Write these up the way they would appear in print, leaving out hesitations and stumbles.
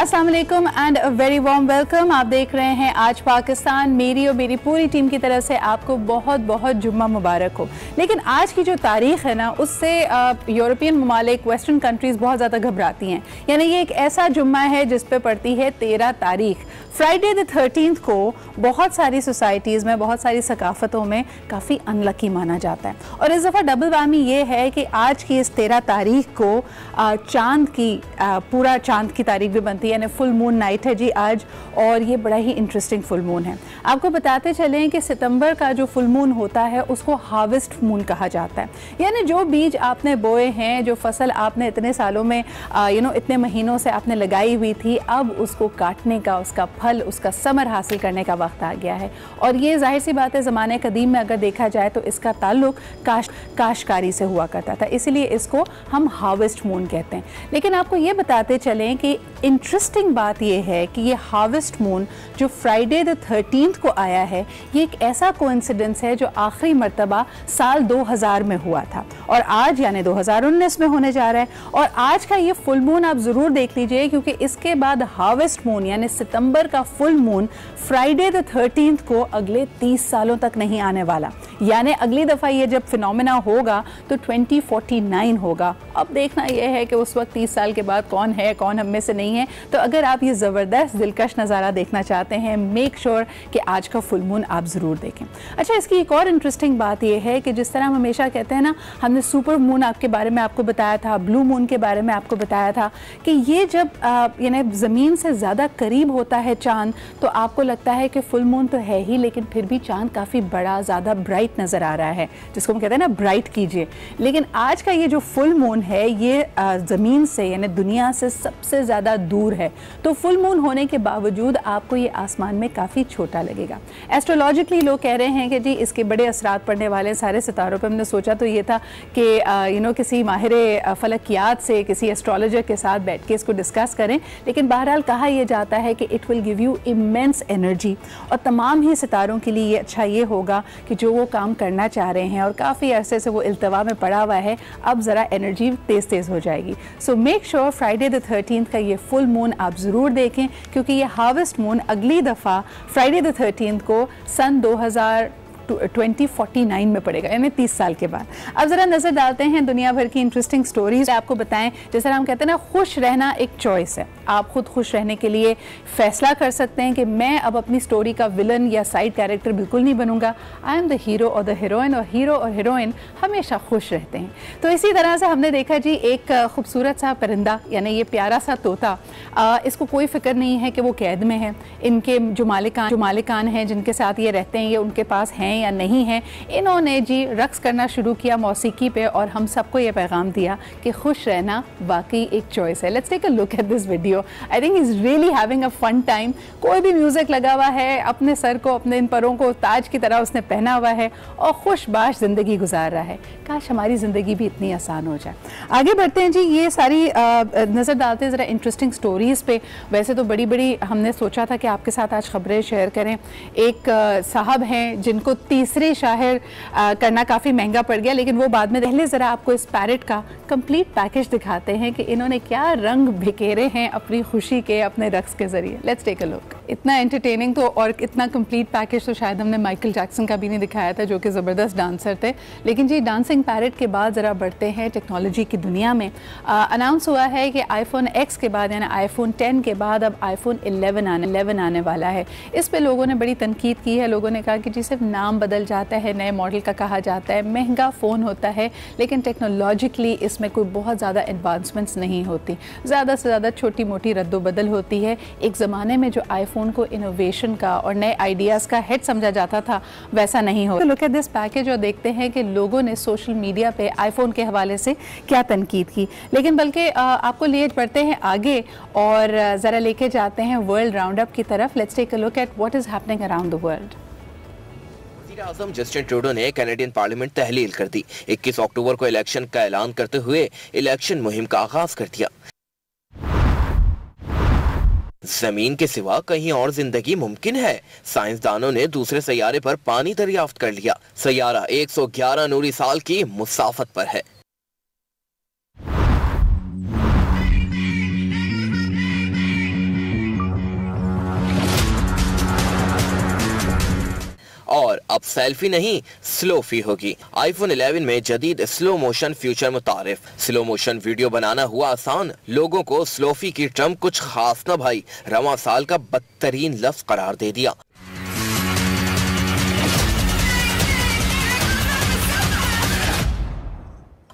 अस्सलाम वालेकुम and a very warm welcome. आप देख रहे हैं आज पाकिस्तान। मेरी और मेरी पूरी टीम की तरफ से आपको बहुत बहुत जुम्मा मुबारक हो। लेकिन आज की जो तारीख है ना, उससे यूरोपियन ममालिक, वेस्टर्न कंट्रीज़ बहुत ज़्यादा घबराती हैं। यानी ये एक ऐसा जुम्मा है जिस पे पड़ती है 13 तारीख, फ्राइडे द 13th को बहुत सारी सोसाइटीज़ में, बहुत सारी सकाफ़तों में काफ़ी अनलकी माना जाता है। और इस दफ़ा डबल वामी ये है कि आज की इस 13 तारीख को चांद की पूरा चांद की तारीख भी बनती है, यानी फुल मून नाइट है जी आज। और ये बड़ा ही इंटरेस्टिंग फुल मून है। आपको बताते चलें कि सितंबर का जो फुल मून होता है उसको हार्वेस्ट मून कहा जाता है। यानी जो बीज आपने बोए हैं, जो फसल आपने इतने सालों में इतने महीनों से आपने लगाई हुई थी, अब उसको काटने का, उसका फल, उसका समर हासिल करने का वक्त आ गया है। और ये जाहिर सी बात है, ज़माने कदीम में अगर देखा जाए तो इसका ताल्लुक काश्तकारी से हुआ करता था, इसीलिए इसको हम हार्वेस्ट मून कहते हैं। लेकिन आपको ये बताते चलें कि इंटरेस्टिंग बात यह है कि ये हार्वेस्ट मून जो फ्राइडे द 13th को आया है, ये एक ऐसा कोइंसिडेंस है जो आखिरी मर्तबा साल 2000 में हुआ था और आज यानी 2019 में होने जा रहा है। और आज का ये फुल मून आप ज़रूर देख लीजिए, क्योंकि इसके बाद हार्वेस्ट मून यानी सितंबर का full moon Friday the 13th को अगले 30 सालों तक नहीं आने वाला। यानी अगली दफ़ा ये जब फिनोमेना होगा तो 2049 होगा। अब देखना यह है कि उस वक्त 30 साल के बाद कौन है, कौन हम में से नहीं है। तो अगर आप ये ज़बरदस्त दिलकश नज़ारा देखना चाहते हैं, मेक श्योर कि आज का फुल मून आप ज़रूर देखें। अच्छा, इसकी एक और इंटरेस्टिंग बात यह है कि जिस तरह हम हमेशा कहते हैं ना, हमने सुपर मून आपके बारे में आपको बताया था, ब्लू मून के बारे में आपको बताया था कि ये जब यानी ज़मीन से ज़्यादा करीब होता है चाँद, तो आपको लगता है कि फुल मून तो है ही, लेकिन फिर भी चाँद काफ़ी बड़ा, ज़्यादा ब्राइट नज़र आ रहा है, जिसको हम कहते हैं ना ब्राइट कीजिए। लेकिन आज का ये जो फुल मून है, ये ज़मीन से यानी दुनिया से सबसे ज़्यादा दूर है। तो फुल मून होने के बावजूद आपको ये आसमान में काफ़ी छोटा लगेगा। एस्ट्रोलॉजिकली लोग कह रहे हैं कि जी इसके बड़े असरात पड़ने वाले सारे सितारों पर। हमने सोचा तो ये था कि किसी माहिर फलकियात से, किसी एस्ट्रोलॉजर के साथ बैठ के इसको डिस्कस करें। लेकिन बहरहाल कहा यह जाता है कि it will give you immense energy, और तमाम ही सितारों के लिए ये अच्छा ये होगा कि जो वो काम करना चाह रहे हैं और काफ़ी अरसे से वो इल्तवा में पड़ा हुआ है, अब ज़रा एनर्जी तेज़ हो जाएगी। So make sure Friday the 13th का ये फुल मून आप ज़रूर देखें, क्योंकि ये हार्वेस्ट मून अगली दफ़ा फ्राइडे द 13th को सन 2049 में पड़ेगा, यानी 30 साल के बाद। अब ज़रा नज़र डालते हैं दुनिया भर की इंटरेस्टिंग स्टोरीज। आपको बताएं, जैसे हम कहते हैं ना, खुश रहना एक चॉइस है। आप खुद खुश रहने के लिए फैसला कर सकते हैं कि मैं अब अपनी स्टोरी का विलन या साइड कैरेक्टर बिल्कुल नहीं बनूंगा। आई एम द हीरो और द हीरोइन, और हीरो और हीरोइन हमेशा खुश रहते हैं। तो इसी तरह से हमने देखा जी एक खूबसूरत सा परिंदा, यानी ये प्यारा सा तोता, इसको कोई फिक्र नहीं है कि वो कैद में है। इनके जो मालिकान हैं जिनके साथ ये रहते हैं, ये उनके पास हैं या नहीं है। इन्होंने जी रक्स करना शुरू किया मौसीकी पे, और हम सबको ये पैगाम दिया कि खुश रहना वाकई एक चॉइस है। Let's take a look at this video. I think is really having a fun time. कोई भी म्यूजिक लगा हुआ है, अपने सर को, अपने इन परों को ताज की तरह उसने पहना हुआ है और खुशबाश जिंदगी गुजार रहा है। काश हमारी जिंदगी भी इतनी आसान हो जाए। आगे बढ़ते हैं जी, ये सारी नजर डालते हैं जरा इंटरेस्टिंग स्टोरीज पे। वैसे तो बड़ी बड़ी हमने सोचा था कि आपके साथ आज खबरें शेयर करें। एक साहब हैं जिनको तीसरे शायर करना काफ़ी महंगा पड़ गया, लेकिन वो बाद में। पहले ज़रा आपको इस पैरेट का कंप्लीट पैकेज दिखाते हैं कि इन्होंने क्या रंग बिखेरे हैं अपनी खुशी के, अपने रक्स के ज़रिए। Let's take a look. इतना एंटरटेनिंग तो और इतना कंप्लीट पैकेज तो शायद हमने माइकल जैक्सन का भी नहीं दिखाया था, जो कि ज़बरदस्त डांसर थे। लेकिन जी डांसिंग पैरेट के बाद ज़रा बढ़ते हैं टेक्नोलॉजी की दुनिया में। अनाउंस हुआ है कि आईफोन X के बाद यानी आईफोन 10 के बाद अब आईफोन 11 आने वाला है। इस पर लोगों ने बड़ी तनकीद की है। लोगों ने कहा कि जी सिर्फ नाम बदल जाता है, नए मॉडल का कहा जाता है, महंगा फ़ोन होता है, लेकिन टेक्नोलॉजिकली इसमें कोई बहुत ज़्यादा एडवांसमेंट्स नहीं होती। ज़्यादा से ज़्यादा छोटी मोटी रद्दोबदल होती है। एक ज़माने में जो आईफोन को इनोवेशन का और नए आइडियाज़ का हेड समझा जाता था, वैसा नहीं हो। तो लुक एट दिस पैकेज और देखते हैं कि लोगों ने सोशल मीडिया पे आईफोन के हवाले से क्या तनकीद की। लेकिन बल्कि आपको लिए बढ़ते हैं आगे और ज़रा लेके जाते हैं वर्ल्ड राउंड अप की तरफ। Let's take a look at what is happening around the world. आज़म जस्टिन ट्रूडो ने कैनेडियन पार्लियामेंट तहलील कर दी। 21 अक्टूबर को इलेक्शन का ऐलान करते हुए इलेक्शन मुहिम का आगाज कर दिया। जमीन के सिवा कहीं और जिंदगी मुमकिन है। साइंसदानों ने दूसरे सैयारे पर पानी दरियाफ्त कर लिया। सैयारा 111 नूरी साल की मुसाफत पर है। अब सेल्फी नहीं स्लोफी होगी। आईफोन 11 में जदीद स्लो मोशन फीचर मुतारिफ। स्लो मोशन वीडियो बनाना हुआ आसान, लोगों को स्लोफी की टर्म कुछ खास न भाई, रवां साल का बदतरीन लफ्ज करार दे दिया।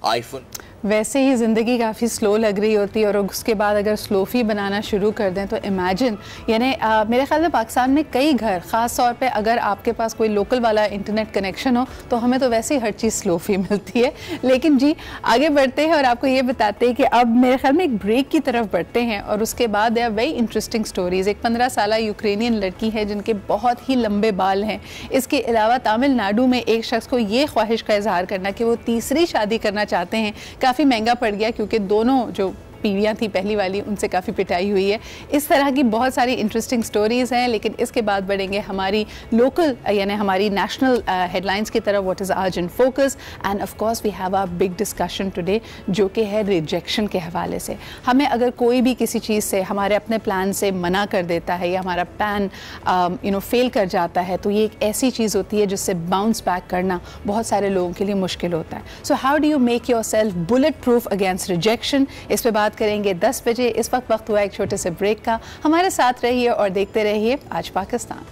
आईफोन वैसे ही ज़िंदगी काफ़ी स्लो लग रही होती है और उसके बाद अगर स्लोफी बनाना शुरू कर दें तो इमेजिन, यानी मेरे ख्याल में पाकिस्तान में कई घर, ख़ास तौर पे अगर आपके पास कोई लोकल वाला इंटरनेट कनेक्शन हो तो हमें तो वैसे ही हर चीज़ स्लोफी मिलती है। लेकिन जी आगे बढ़ते हैं और आपको ये बताते हैं कि अब मेरे ख्याल में एक ब्रेक की तरफ बढ़ते हैं और उसके बाद they are very interesting stories. एक 15 साल यूक्रेनियन लड़की है जिनके बहुत ही लंबे बाल हैं। इसके अलावा तमिलनाडु में एक शख्स को ये ख्वाहिश का इजहार करना कि वो तीसरी शादी करना चाहते हैं, काफ़ी महंगा पड़ गया क्योंकि दोनों जो बीवियाँ थी पहली वाली उनसे काफ़ी पिटाई हुई है। इस तरह की बहुत सारी इंटरेस्टिंग स्टोरीज़ हैं। लेकिन इसके बाद बढ़ेंगे हमारी लोकल यानी हमारी नेशनल हेडलाइंस की तरफ, व्हाट इज़ आज in focus, and of course we have a big discussion today जो कि है रिजेक्शन के हवाले से। हमें अगर कोई भी किसी चीज़ से, हमारे अपने प्लान से मना कर देता है या हमारा प्लान फेल कर जाता है तो ये एक ऐसी चीज़ होती है जिससे बाउंस बैक करना बहुत सारे लोगों के लिए मुश्किल होता है। So how do you make your self bullet proof against rejection, इस पर बात करेंगे 10 बजे। इस वक्त हुआ एक छोटे से ब्रेक का। हमारे साथ रहिए और देखते रहिए आज पाकिस्तान।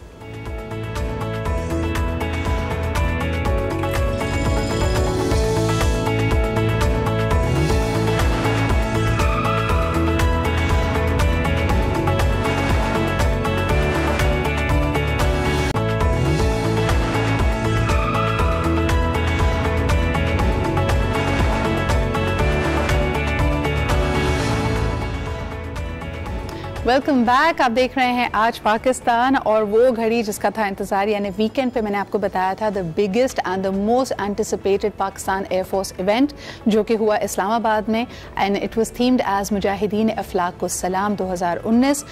Welcome back. आप देख रहे हैं आज पाकिस्तान और वो घड़ी जिसका था इंतज़ार, यानी वीकेंड पे मैंने आपको बताया था the biggest and the most anticipated Pakistan air force event जो कि हुआ इस्लामाबाद में, and it was themed as मुजाहिदीन अफलाकुस्सलाम 2019।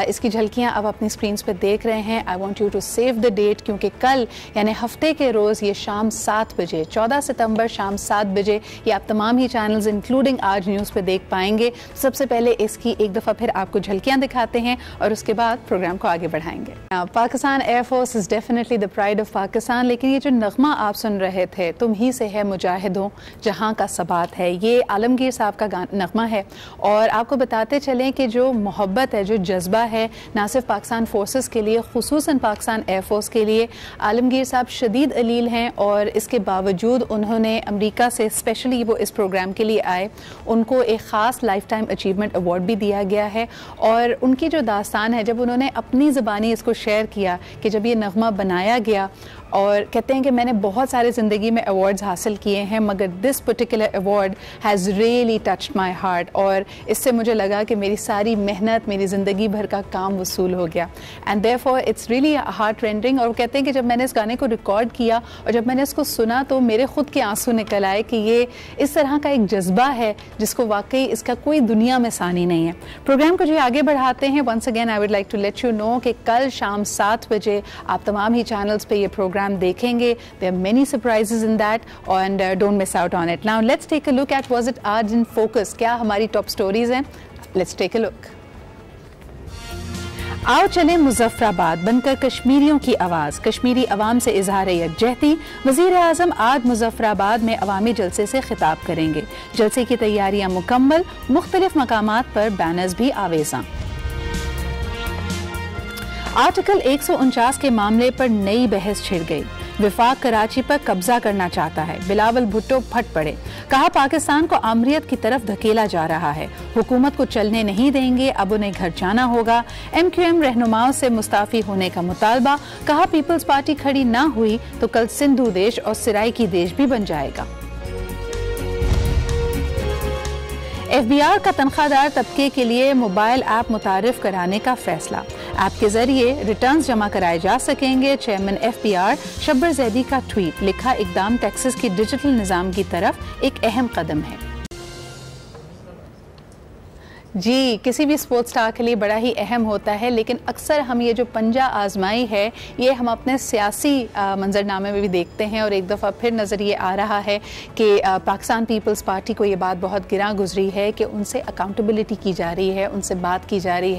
इसकी झलकियाँ अब अपनी स्क्रीन्स पे देख रहे हैं। I want you to save the date क्योंकि कल यानी हफ्ते के रोज़ ये शाम 7 बजे 14 सितंबर शाम 7 बजे ये आप तमाम ही चैनल्स इंक्लूडिंग आज न्यूज़ पे देख पाएंगे। सबसे पहले इसकी एक दफ़ा फिर आपको झलकियाँ दिखाते हैं और उसके बाद प्रोग्राम को आगे बढ़ाएंगे। Pakistan air force is definitely the pride of Pakistan. लेकिन ये जो नगमा आप सुन रहे थे, तुम ही से है मुजाहिदों जहां का सबात है, ये आलमगीर साहब का नगमा है। और आपको बताते चलें कि जो मोहब्बत है, जो जज्बा है, ना सिर्फ पाकिस्तान फोर्सेस के लिए, खुसूसन पाकिस्तान एयरफोर्स के लिए, आलमगीर साहब शदीद अलील हैं और इसके बावजूद उन्होंने अमेरिका से स्पेशली वो इस प्रोग्राम के लिए आए, उनको एक ख़ास लाइफ टाइम अचीवमेंट अवार्ड भी दिया गया है। और उनकी जो दास्तान है, जब उन्होंने अपनी ज़बानी इसको शेयर किया कि जब ये नगमा बनाया गया, और कहते हैं कि मैंने बहुत सारे ज़िंदगी में अवार्ड्स हासिल किए हैं मगर this particular award has really touched my heart, और इससे मुझे लगा कि मेरी सारी मेहनत, मेरी ज़िंदगी भर का काम वसूल हो गया। And therefore it's really heart rendering. और वो कहते हैं कि जब मैंने इस गाने को रिकॉर्ड किया और जब मैंने इसको सुना तो मेरे खुद के आंसू निकल आए कि ये इस तरह का एक जज्बा है जिसको वाकई इसका कोई दुनिया में सानी नहीं है। प्रोग्राम को जो आगे बढ़ाते हैं, once again I would like to let you know कि कल शाम 7 बजे आप तमाम ही चैनल्स पे ये प्रोग्राम देखेंगे। There are many surprises in that and don't miss out on it. Now let's take a look at was it आज in focus, क्या हमारी टॉप स्टोरीज हैं। Let's take a look. आओ चले मुजफ्फराबाद, बनकर कश्मीरियों की आवाज़, कश्मीरी अवाम से इजहार यकजहती। वज़ीर आज़म आज मुजफ्फराबाद में अवामी जलसे से खिताब करेंगे। जलसे की तैयारियां मुकम्मल, मुख्तलिफ मकामात पर बैनर्स भी आवेज़ा। आर्टिकल 149 के मामले पर नई बहस छिड़ गई। विफाक कराची पर कब्जा करना चाहता है, बिलावल भुट्टो फट पड़े, कहा पाकिस्तान को आमरीत की तरफ धकेला जा रहा है, हुकूमत को चलने नहीं देंगे, अब उन्हें घर जाना होगा। MQM रहनुमाओं से मुस्ताफी होने का मुतालबा, कहा पीपल्स पार्टी खड़ी ना हुई तो कल सिंधु देश और सिराइकी देश भी बन जाएगा। FBR का तनख्वाहदार तबके के लिए मोबाइल ऐप मुतारिफ कराने का फैसला, ऐप के जरिए रिटर्न्स जमा कराए जा सकेंगे। चेयरमैन FBR शब्बर जैदी का ट्वीट, लिखा इकदाम टैक्सेस की डिजिटल निज़ाम की तरफ एक अहम कदम है। जी, किसी भी स्पोर्ट्स स्टार के लिए बड़ा ही अहम होता है, लेकिन अक्सर हम ये जो पंजा आजमाई है ये हम अपने सियासी मंजरनामे में भी देखते हैं और एक दफ़ा फिर नज़र ये आ रहा है कि पाकिस्तान पीपल्स पार्टी को ये बात बहुत गिरां गुजरी है कि उनसे अकाउंटेबिलिटी की जा रही है, उनसे बात की जा रही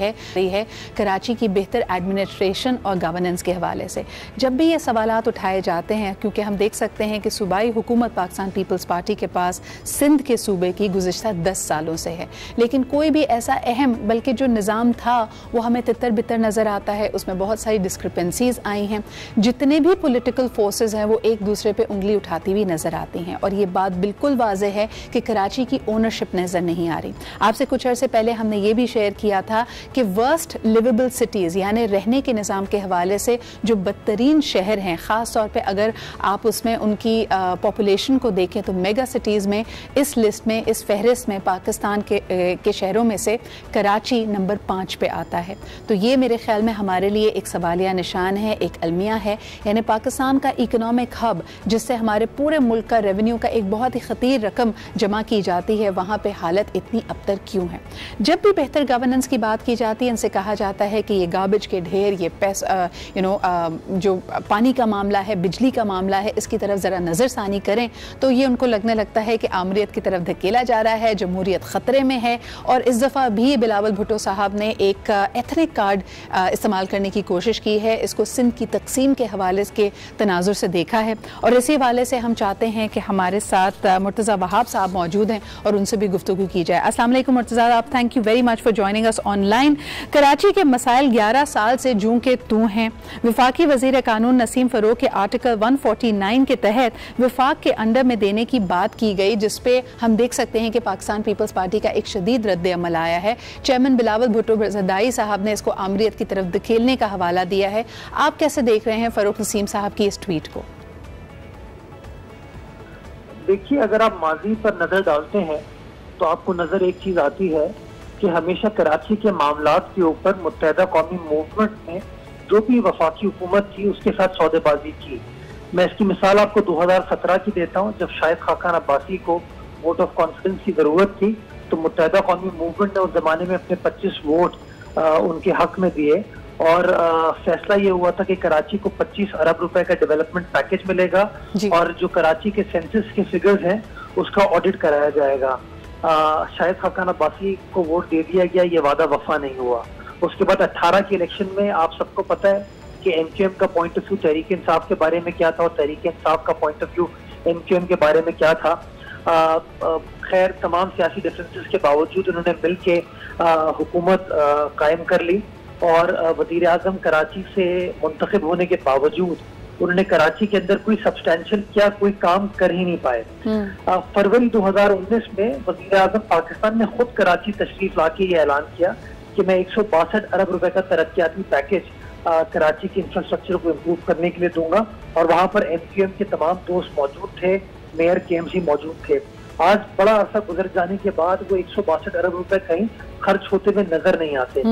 है कराची की बेहतर एडमिनिस्ट्रेशन और गवर्नेंस के हवाले से। जब भी ये सवालात उठाए जाते हैं, क्योंकि हम देख सकते हैं कि सूबाई हुकूमत पाकिस्तान पीपल्स पार्टी के पास सिंध के सूबे की गुज़िश्ता 10 सालों से है, लेकिन कोई भी ऐसा अहम बल्कि जो निज़ाम था वो हमें तितर बितर नज़र आता है। उसमें बहुत सारी डिस्क्रिपेंसीज आई हैं। जितने भी पॉलिटिकल फोर्सेस हैं वो एक दूसरे पे उंगली उठाती हुई नज़र आती हैं और ये बात बिल्कुल वाज़े है कि कराची की ओनरशिप नज़र नहीं आ रही। आपसे कुछ अर्से पहले हमने ये भी शेयर किया था कि वर्स्ट लिवेबल सिटीज़ यानी रहने के निज़ाम के हवाले से जो बदतरीन शहर हैं, ख़ास तौर पर अगर आप उसमें उनकी पॉपुलेशन को देखें तो मेगा सिटीज़ में इस लिस्ट में, इस फहरिस्त में पाकिस्तान के शहरों में से कराची नंबर 5 पे आता है। तो ये मेरे ख्याल में हमारे लिए एक सवालिया निशान है, एक अलमिया है, यानी पाकिस्तान का इकोनॉमिक हब जिससे हमारे पूरे मुल्क का रेवेन्यू का एक बहुत ही खतीर रकम जमा की जाती है, वहाँ पे हालत इतनी अबतर क्यों है? जब भी बेहतर गवर्नेंस की बात की जाती है इनसे कहा जाता है कि ये गार्बेज के ढेर, ये जो पानी का मामला है, बिजली का मामला है, इसकी तरफ ज़रा नज़रसानी करें तो ये उनको लगने लगता है कि आमरीत की तरफ धकेला जा रहा है, जमहूरियत ख़तरे में है। और इस दफ़ा भी बिलावल भुट्टो साहब ने एक एथनिक कार्ड इस्तेमाल करने की कोशिश की है। इसको सिंध की तकसीम के हवाले के तनाजुर से देखा है और इसी हवाले से हम चाहते हैं कि हमारे साथ मुर्तज़ा वहाब साहब मौजूद हैं और उनसे भी गुफ्तगू की जाए। अस्सलाम वालेकुम मुर्तज़ा साहब, thank you very much for joining us online. Karachi के मसाइल 11 साल से जूं के तू हैं। वफाकी वज़ीर कानून नसीम फ़ारूक के आर्टिकल 149 के तहत वफाक के अंडर में देने की बात की गई, जिसपे हम देख सकते हैं कि पाकिस्तान पीपल्स पार्टी का एक शदीद रद्द अमल आया है। चेयरमैन बिलावल भुट्टो ज़रदारी साहब ने इसको आमरीत की तरफ धकेलने का हवाला दिया है। आप कैसे देख रहे हैं फ़ारूक नसीम साहब की इस ट्वीट को? देखिए, अगर आप माजी पर नजर डालते हैं तो आपको नजर एक चीज आती है कि हमेशा कराची के मामलात के ऊपर मुत्तहदा कौमी मूवमेंट ने जो भी वफाकी हुकूमत थी उसके साथ सौदेबाजी की। मैं इसकी मिसाल आपको 2017 की देता हूँ, जब शाहिद खाकान अब्बासी को वोट ऑफ कॉन्फिडेंस की जरूरत थी तो मुत्तहदा कौमी मूवमेंट ने उस जमाने में अपने 25 वोट उनके हक में दिए और फैसला ये हुआ था कि कराची को 25 अरब रुपए का डेवलपमेंट पैकेज मिलेगा और जो कराची के सेंसस के फिगर्स हैं उसका ऑडिट कराया जाएगा। शाहिद खाकान अब्बासी को वोट दे दिया गया, ये वादा वफा नहीं हुआ। उसके बाद 18 के इलेक्शन में आप सबको पता है कि एमक्यूएम का point of view Tehreek Insaf के बारे में क्या था और तहरीक इंसाफ का पॉइंट ऑफ व्यू एमक्यूएम के बारे में क्या था। खैर, तमाम सियासी डिफरेंसेस के बावजूद उन्होंने मिल के हुकूमत कायम कर ली और वजीर आजम कराची से मुंतखब होने के बावजूद उन्होंने कराची के अंदर कोई सब्सटैंशियल क्या कोई काम कर ही नहीं पाए। फरवरी 2019 में वजीर आजम पाकिस्तान ने खुद कराची तशरीफ लाके ये ऐलान किया कि मैं 162 अरब रुपए का तरक्याती पैकेज कराची के इंफ्रास्ट्रक्चर को इम्प्रूव करने के लिए दूंगा और वहाँ पर एमक्यूएम के तमाम दोस्त मौजूद थे, मेयर केएमसी मौजूद थे। आज बड़ा अरसा गुजर जाने के बाद वो 162 अरब रुपए कहीं खर्च होते हुए नजर नहीं आते।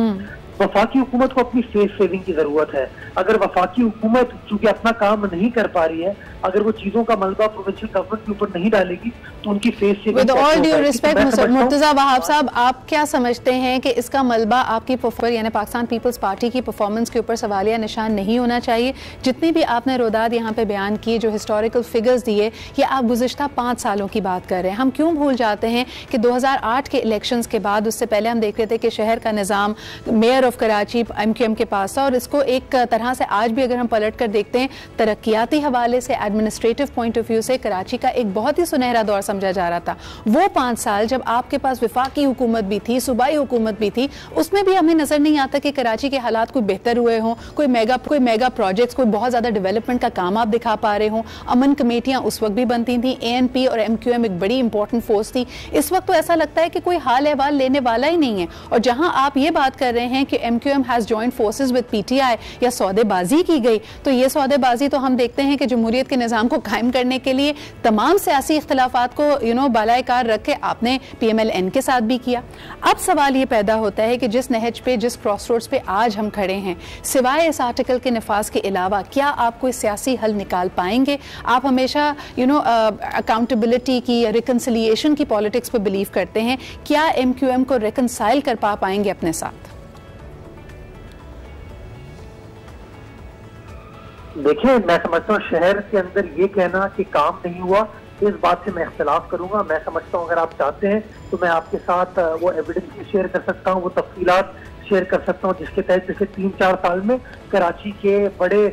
वफाकी हुकूमत को अपनी फेस सेविंग की जरूरत है। अगर वफाकी हुकूमत चूंकि अपना काम नहीं कर पा रही है, अगर वो चीजों का मलबा प्रोविंशियल गवर्नमेंट के ऊपर नहीं डालेगी तो उनकी face saving. With all due respect Murtaza Wahab साहब, आप क्या समझते हैं कि इसका मलबा आपकी यानी पाकिस्तान पीपल्स पार्टी की परफॉर्मेंस के ऊपर सवालिया निशान नहीं होना चाहिए? जितनी भी आपने रोदाद यहाँ पे बयान की, जो हिस्टोरिकल फिगर्स दिए, ये आप गुज़िश्ता 5 सालों की बात कर रहे हैं। हम क्यों भूल जाते हैं कि 2008 के इलेक्शंस के बाद, उससे पहले हम देख रहे थे कि शहर का निज़ाम मेयर ऑफ कराची एमक्यूएम के पास था और इसको एक तरह से आज भी अगर हम पलट कर देखते हैं तरक्याती हवाले से, एडमिनिस्ट्रेटिव पॉइंट ऑफ व्यू से कराची का एक बहुत ही सुनहरा दौर समझा जा रहा था। वो 5 साल जब आपके पास वफाकी हुकूमत भी थी, सूबाई हुकूमत भी थी, उसमें भी हमें नजर नहीं आता कि कराची के हालात कोई बेहतर हुए हों, कोई मेगा प्रोजेक्ट्स, कोई बहुत ज्यादा डेवलपमेंट का काम आप दिखा पा रहे हों। अमन कमेटियां उस वक्त भी बनती थी, एएनपी और एमक्यूएम एक बड़ी इंपॉर्टेंट फोर्स थी। इस वक्त तो ऐसा लगता है कि कोई हाल अहवाल लेने वाला ही नहीं है। और जहां आप ये बात कर रहे हैं कि MQM has joint forces with PTI या सौदेबाजी की गई, तो ये सौदेबाजी तो हम देखते हैं कि जमहूरियत के निज़ाम को कायम करने के लिए तमाम सियासी इख्तिलाफात को बालाए कार रख के आपने PMLN के साथ भी किया। अब सवाल ये पैदा होता है कि जिस नहज पे, जिस क्रॉसरोड्स पे आज हम खड़े हैं, सिवाय इस आर्टिकल के नफाज के अलावा क्या आप कोई सियासी हल निकाल पाएंगे? आप हमेशा अकाउंटेबिलिटी की या रिकन्सिलिएशन की पॉलिटिक्स पे बिलीव करते हैं, क्या MQM को रिकन्साइल कर पाएंगे अपने साथ? देखिए, मैं समझता हूँ शहर के अंदर ये कहना कि काम नहीं हुआ, इस बात से मैं इख्तिलाफ करूंगा। मैं समझता हूँ अगर आप चाहते हैं तो मैं आपके साथ वो एविडेंस भी शेयर कर सकता हूँ, वो तफसीलात शेयर कर सकता हूँ जिसके तहत पिछले 3-4 साल में कराची के बड़े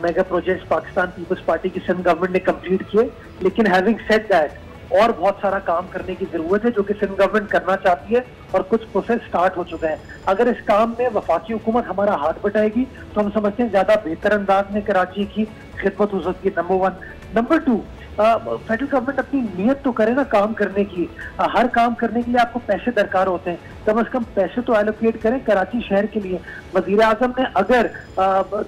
मेगा प्रोजेक्ट्स पाकिस्तान पीपल्स पार्टी की सिंध गवर्नमेंट ने कंप्लीट किए। लेकिन हैविंग सेड दैट, और बहुत सारा काम करने की जरूरत है जो कि सिंध गवर्नमेंट करना चाहती है और कुछ प्रोसेस स्टार्ट हो चुके हैं। अगर इस काम में वफाकी हुकूमत हमारा हाथ बटाएगी तो हम समझते हैं ज्यादा बेहतर अंदाज में कराची की खिदमत हो सकती है, नंबर 1। नंबर 2, फेडरल गवर्नमेंट अपनी नीयत तो करे ना काम करने की। हर काम करने के लिए आपको पैसे दरकार होते हैं, कम से कम पैसे तो एलोकेट करें कराची शहर के लिए। वजीर आजम ने अगर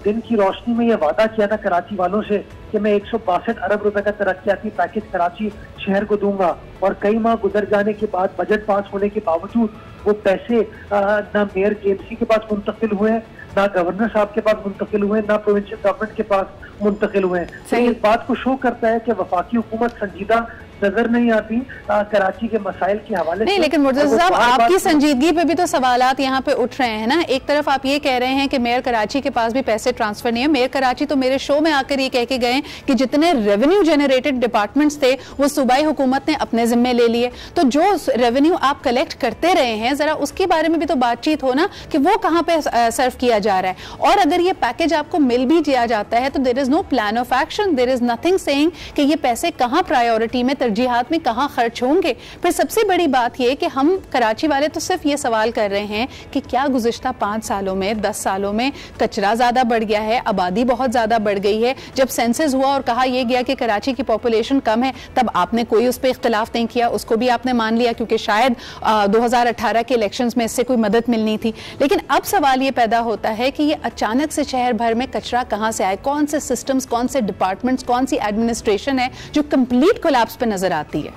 दिन की रोशनी में ये वादा किया था कराची वालों से कि मैं 162 अरब रुपए का तरक्याती पैकेज कराची शहर को दूंगा, और कई माह गुजर जाने के बाद बजट पास होने के बावजूद वो पैसे ना मेयर KMC के पास मुंतकिल हुए, ना गवर्नर साहब के पास मुंतकिल हुए, ना प्रोविंशियल गवर्नमेंट के पास मुंतकिल हुए। तो इस बात को शो करता है कि वफाकी हुकूमत संजीदा नजर नहीं आती कराची के मसाइल के हवाले नहीं। लेकिन मुर्तज़ा साहब, आपकी संजीदगी पे भी तो सवालात यहाँ पे उठ रहे हैं ना। एक तरफ आप ये कह रहे हैं कि मेयर कराची के पास भी पैसे ट्रांसफर नहीं है। मेयर कराची तो मेरे शो में आकर ये कह के गए कि जितने रेवेन्यू जनरेटेड डिपार्टमेंट्स थे वो सूबाई हुकूमत ने अपने जिम्मे ले लिए। तो जो रेवेन्यू आप कलेक्ट करते रहे हैं, जरा उसके बारे में भी तो बातचीत हो ना कि वो कहाँ पे सर्व किया जा रहा है। और अगर ये पैकेज आपको मिल भी दिया जाता है तो there is no plan of action, there is nothing saying कि ये पैसे कहाँ प्रायोरिटी में, तरजीहात में कहां खर्च होंगे। फिर सबसे बड़ी बात यह कि हम कराची वाले तो सिर्फ ये सवाल कर रहे हैं कि क्या गुज़िश्ता 5 सालों में, 10 सालों में कचरा ज्यादा बढ़ गया है, आबादी बहुत ज्यादा बढ़ गई है। जब सेंसस हुआ और कहा यह गया कि कराची की पॉपुलेशन कम है, तब आपने कोई उस पर इख्तिलाफ नहीं किया, उसको भी आपने मान लिया क्योंकि शायद 2018 के इलेक्शंस में इससे कोई मदद मिलनी थी। लेकिन अब सवाल ये पैदा होता है कि ये अचानक से शहर भर में कचरा कहां से आए, कौन से सिस्टम्स, कौन से डिपार्टमेंट्स, कौन सी एडमिनिस्ट्रेशन है जो कंप्लीट कोलैप्स पे नजर आती है?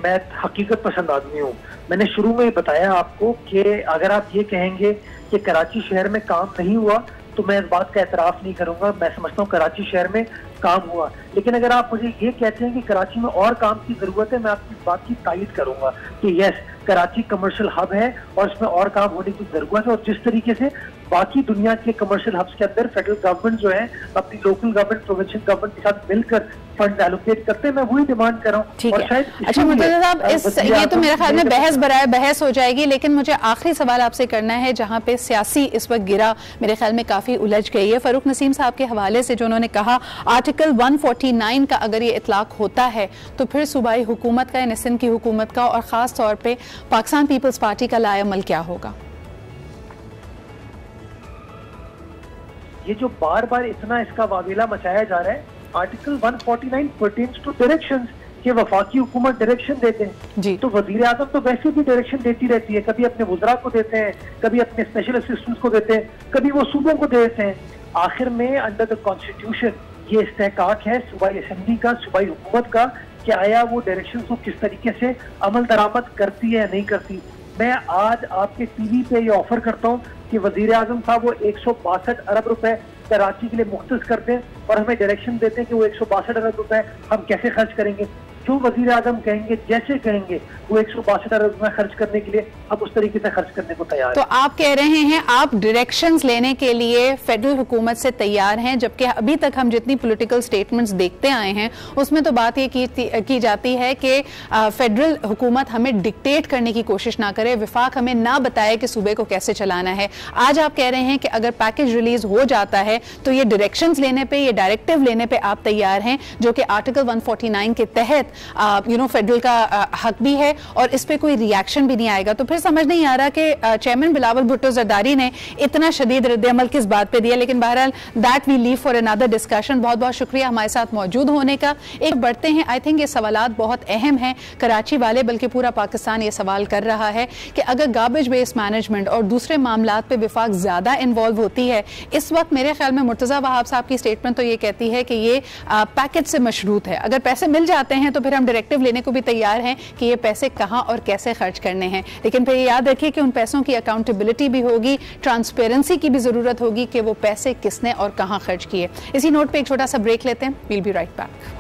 मैं हकीकत पसंद आदमी हूँ। मैंने शुरू में ही बताया आपको कि अगर आप ये कहेंगे कि कराची शहर में काम नहीं हुआ तो मैं इस बात का एतराफ नहीं करूंगा। मैं समझता हूँ कराची शहर में काम हुआ। लेकिन अगर आप मुझे ये कहते हैं कि कराची में और काम की जरूरत है, मैं आपकी इस बात की तायीद करूंगा कि यस, कराची कमर्शियल हब है और इसमें और काम होने की जरूरत है। और जिस तरीके से बाकी दुनिया के कमर्शियल हब्स के अंदर फेडरल गवर्नमेंट जो है अपनी लोकल गवर्नमेंट, प्रोविंशियल गवर्नमेंट के साथ मिलकर फंड एलोकेट करते हैं, मैं वही डिमांड कर रहा हूँ। और शायद अच्छा मुर्तज़ा साहब, ये तो मेरे ख्याल में बहस बराए बहस हो जाएगी, लेकिन मुझे आखिरी सवाल आपसे करना है जहाँ पे सियासी इस वक्त गिरा मेरे ख्याल में काफी उलझ गई है। फारूक नसीम साहब के हवाले से जो उन्होंने कहा आर्टिकल 149 का अगर ये इतलाक होता है तो फिर सूबाई हुकूमत का, यानी सिंध की हुकूमत का और खास तौर पे पाकिस्तान पीपल्स पार्टी का लाएअमल क्या होगा? ये जो बार बार इतना इसका वावेला मचाया जा रहा है, आर्टिकल 149 पर्टेन्स टू डायरेक्शंस कि वफाकी हुकूमत डायरेक्शन देते हैं जी। तो वजीर आजम तो वैसे भी डायरेक्शन देती रहती है, कभी अपने वुज़रा को देते हैं, कभी अपने स्पेशल असिस्टेंट्स को देते हैं, कभी वो सूबों को देते हैं। आखिर में अंडर द कॉन्स्टिट्यूशन ये इस्तेहकाक है सूबाई असेंबली का, सूबाई हुकूमत का कि आया वो डायरेक्शन को किस तरीके से अमल दरामद करती है या नहीं करती। मैं आज आपके टीवी पे ये ऑफर करता हूँ कि वजीर आजम साहब वो 162 अरब रुपए कराची के लिए मुख्तस करते हैं और हमें डायरेक्शन देते हैं कि वो 162 अरब रुपए हम कैसे खर्च करेंगे। जो वजीर आजम कहेंगे, जैसे कहेंगे, वो 162 अरब रुपए खर्च करने के लिए हम उस तरीके से खर्च करने को तैयार तो आप कह रहे हैं आप डायरेक्शंस लेने के लिए फेडरल हुकूमत से तैयार हैं, जबकि अभी तक हम जितनी पॉलिटिकल स्टेटमेंट्स देखते आए हैं उसमें तो बात ये की जाती है कि फेडरल हुकूमत हमें डिक्टेट करने की कोशिश ना करे, विफाक हमें ना बताए कि सूबे को कैसे चलाना है। आज आप कह रहे हैं कि अगर पैकेज रिलीज हो जाता है तो ये डायरेक्शंस लेने पे, ये डायरेक्टिव लेने पे आप तैयार हैं, जो कि आर्टिकल 149 के तहत फेडरल का हक भी है और इस पर कोई रिएक्शन भी नहीं आएगा, तो फिर समझ नहीं आ रहा कि चेयरमैन बिलावल भुट्टो जरदारी ने इतना शदीद रद्द-ए-अमल किस बात पे दिया। लेकिन बहरहाल that we leave for another discussion. बहुत बहुत शुक्रिया हमारे साथ मौजूद होने का। एक बढ़ते हैं, आई थिंक ये सवालात बहुत अहम हैं कराची वाले, बल्कि पूरा पाकिस्तान ये सवाल कर रहा है कि अगर गार्बेज बेस्ड मैनेजमेंट और दूसरे मामलात पे विफाक ज़्यादा इन्वॉल्व होती है, इस वक्त मेरे ख्याल में मुर्तज़ा वहाब साहब की स्टेटमेंट तो ये कहती है कि ये पैकेज से मशरूत है, अगर पैसे मिल जाते हैं तो फिर हम डायरेक्टिव लेने को भी तैयार हैं कि ये पैसे कहाँ और कैसे खर्च करने हैं। लेकिन फिर याद रखिए कि उन पैसों की अकाउंटेबिलिटी भी होगी, ट्रांसपेरेंसी की भी ज़रूरत होगी कि वो पैसे किसने और कहाँ खर्च किए। इसी नोट पर एक छोटा सा ब्रेक लेते हैं, we'll be right back.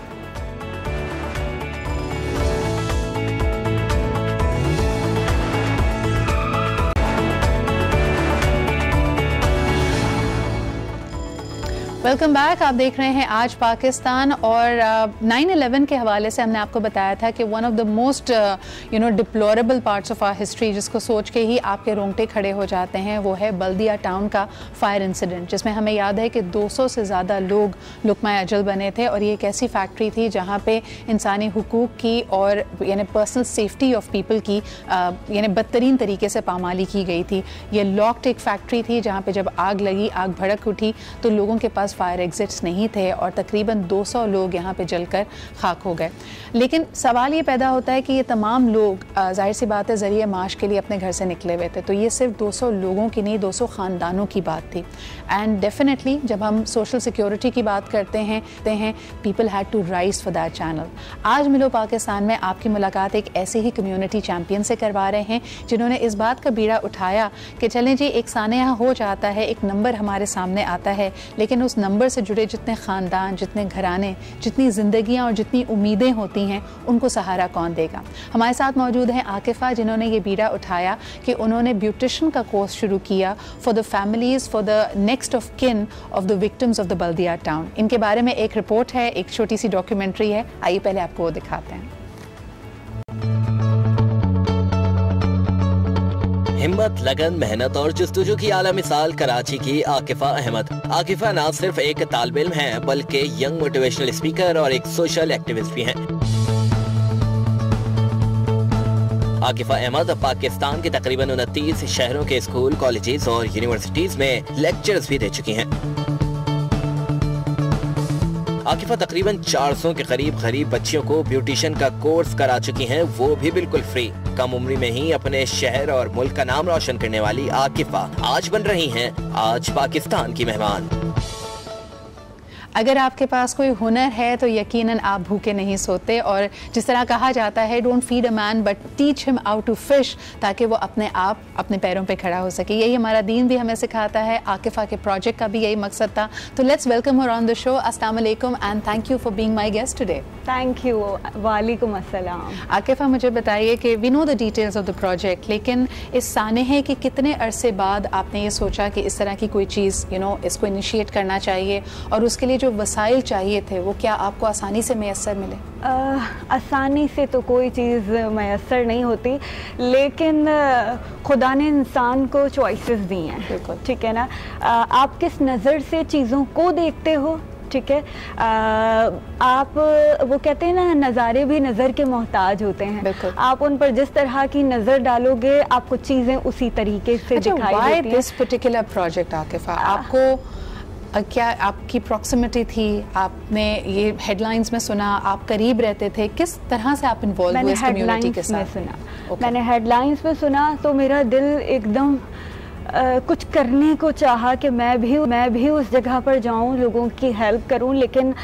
Welcome back. आप देख रहे हैं आज पाकिस्तान, और 9/11 के हवाले से हमने आपको बताया था कि one of the most deplorable parts of our history, जिसको सोच के ही आपके रोंगटे खड़े हो जाते हैं, वो है बल्दिया टाउन का फायर इंसिडेंट, जिसमें हमें याद है कि 200 से ज़्यादा लोग लुकमा अजल बने थे। और ये एक ऐसी फैक्ट्री थी जहाँ पे इंसानी हुकूक की और यानी पर्सनल सेफ्टी ऑफ पीपल की यानी बदतरीन तरीके से पामाली की गई थी। ये लॉक्ड एक फैक्ट्री थी जहाँ पे जब आग लगी, आग भड़क उठी, तो लोगों के पास फायर एग्जिट्स नहीं थे और तकरीबन 200 लोग यहाँ पे जलकर खाक हो गए। लेकिन सवाल ये पैदा होता है कि ये तमाम लोग जाहिर सी बात है ज़रिए माश के लिए अपने घर से निकले हुए थे, तो ये सिर्फ 200 लोगों की नहीं, 200 ख़ानदानों की बात थी। एंड डेफिनेटली जब हम सोशल सिक्योरिटी की बात करते हैं people had to rise for that channel. आज मिलो पाकिस्तान में आपकी मुलाकात एक ऐसे ही कम्युनिटी चैम्पियन से करवा रहे हैं जिन्होंने इस बात का बीड़ा उठाया कि चलें जी, एक सानया हो जाता है, एक नंबर हमारे सामने आता है, लेकिन उस नंबर से जुड़े जितने ख़ानदान, जितने घराने, जितनी ज़िंदगियाँ और जितनी उम्मीदें होती हैं, उनको सहारा कौन देगा। हमारे साथ मौजूद हैं आकिफ़ा, जिन्होंने ये बीड़ा उठाया कि उन्होंने ब्यूटिशन का कोर्स शुरू किया for the families, for the next of kin of the victims of the Baldia town. इनके बारे में एक रिपोर्ट है, एक छोटी सी डॉक्यूमेंट्री है, आइए पहले आपको वो दिखाते हैं। हिम्मत, लगन, मेहनत और जस्तुजू की आला मिसाल कराची की आकिफा अहमद। आकिफा ना सिर्फ एक तालिब इल्म है बल्कि यंग मोटिवेशनल स्पीकर और एक सोशल एक्टिविस्ट भी हैं। आकिफा अहमद पाकिस्तान के तकरीबन 29 शहरों के स्कूल, कॉलेजेस और यूनिवर्सिटीज में लेक्चर्स भी दे चुकी हैं। आकिफा तकरीबन 400 के करीब गरीब बच्चियों को ब्यूटिशियन का कोर्स करा चुकी हैं, वो भी बिल्कुल फ्री। कम उम्र में ही अपने शहर और मुल्क का नाम रोशन करने वाली आकिफा आज बन रही हैं आज पाकिस्तान की मेहमान। अगर आपके पास कोई हुनर है तो यकीनन आप भूखे नहीं सोते, और जिस तरह कहा जाता है don't feed a man but teach him how to fish, ताकि वो अपने आप अपने पैरों पे खड़ा हो सके। यही हमारा दीन भी हमें सिखाता है। आकिफा के प्रोजेक्ट का भी यही मकसद था। तो let's welcome her on the show. अस्सलाम वालेकुम and thank you for being my guest today. Thank you. वालेकुम अस्सलाम। आकिफा, मुझे बताइए कि we know the details of the project, लेकिन इस सानहे के कितने अरसे बाद आपने ये सोचा कि इस तरह की कोई चीज़ इसको इनिशिएट करना चाहिए, और उसके लिए जो वसाइल चाहिए थे वो क्या आपको आसानी से मैसर मिले? आसानी से तो कोई चीज़ मैसर नहीं होती, लेकिन खुदा ने इंसान को चॉइसेस दी हैं, ठीक है ना। आप किस नज़र से चीज़ों को देखते हो, ठीक है। आप वो कहते हैं ना, नज़ारे भी नज़र के मोहताज होते हैं। आप उन पर जिस तरह की नज़र डालोगे आपको चीज़ें उसी तरीके से दिखाई देती हैं। दिस पर्टिकुलर प्रोजेक्ट आकिफा, आपको क्या आपकी प्रॉक्सिमिटी थी? आपने ये हेडलाइंस में सुना, आप करीब रहते थे, किस तरह से आप इन्वॉल्व हुए इस कम्युनिटी के साथ? मैंने हेडलाइंस में सुना तो मेरा दिल एकदम कुछ करने को चाहा कि मैं भी उस जगह पर जाऊं, लोगों की हेल्प करूं, लेकिन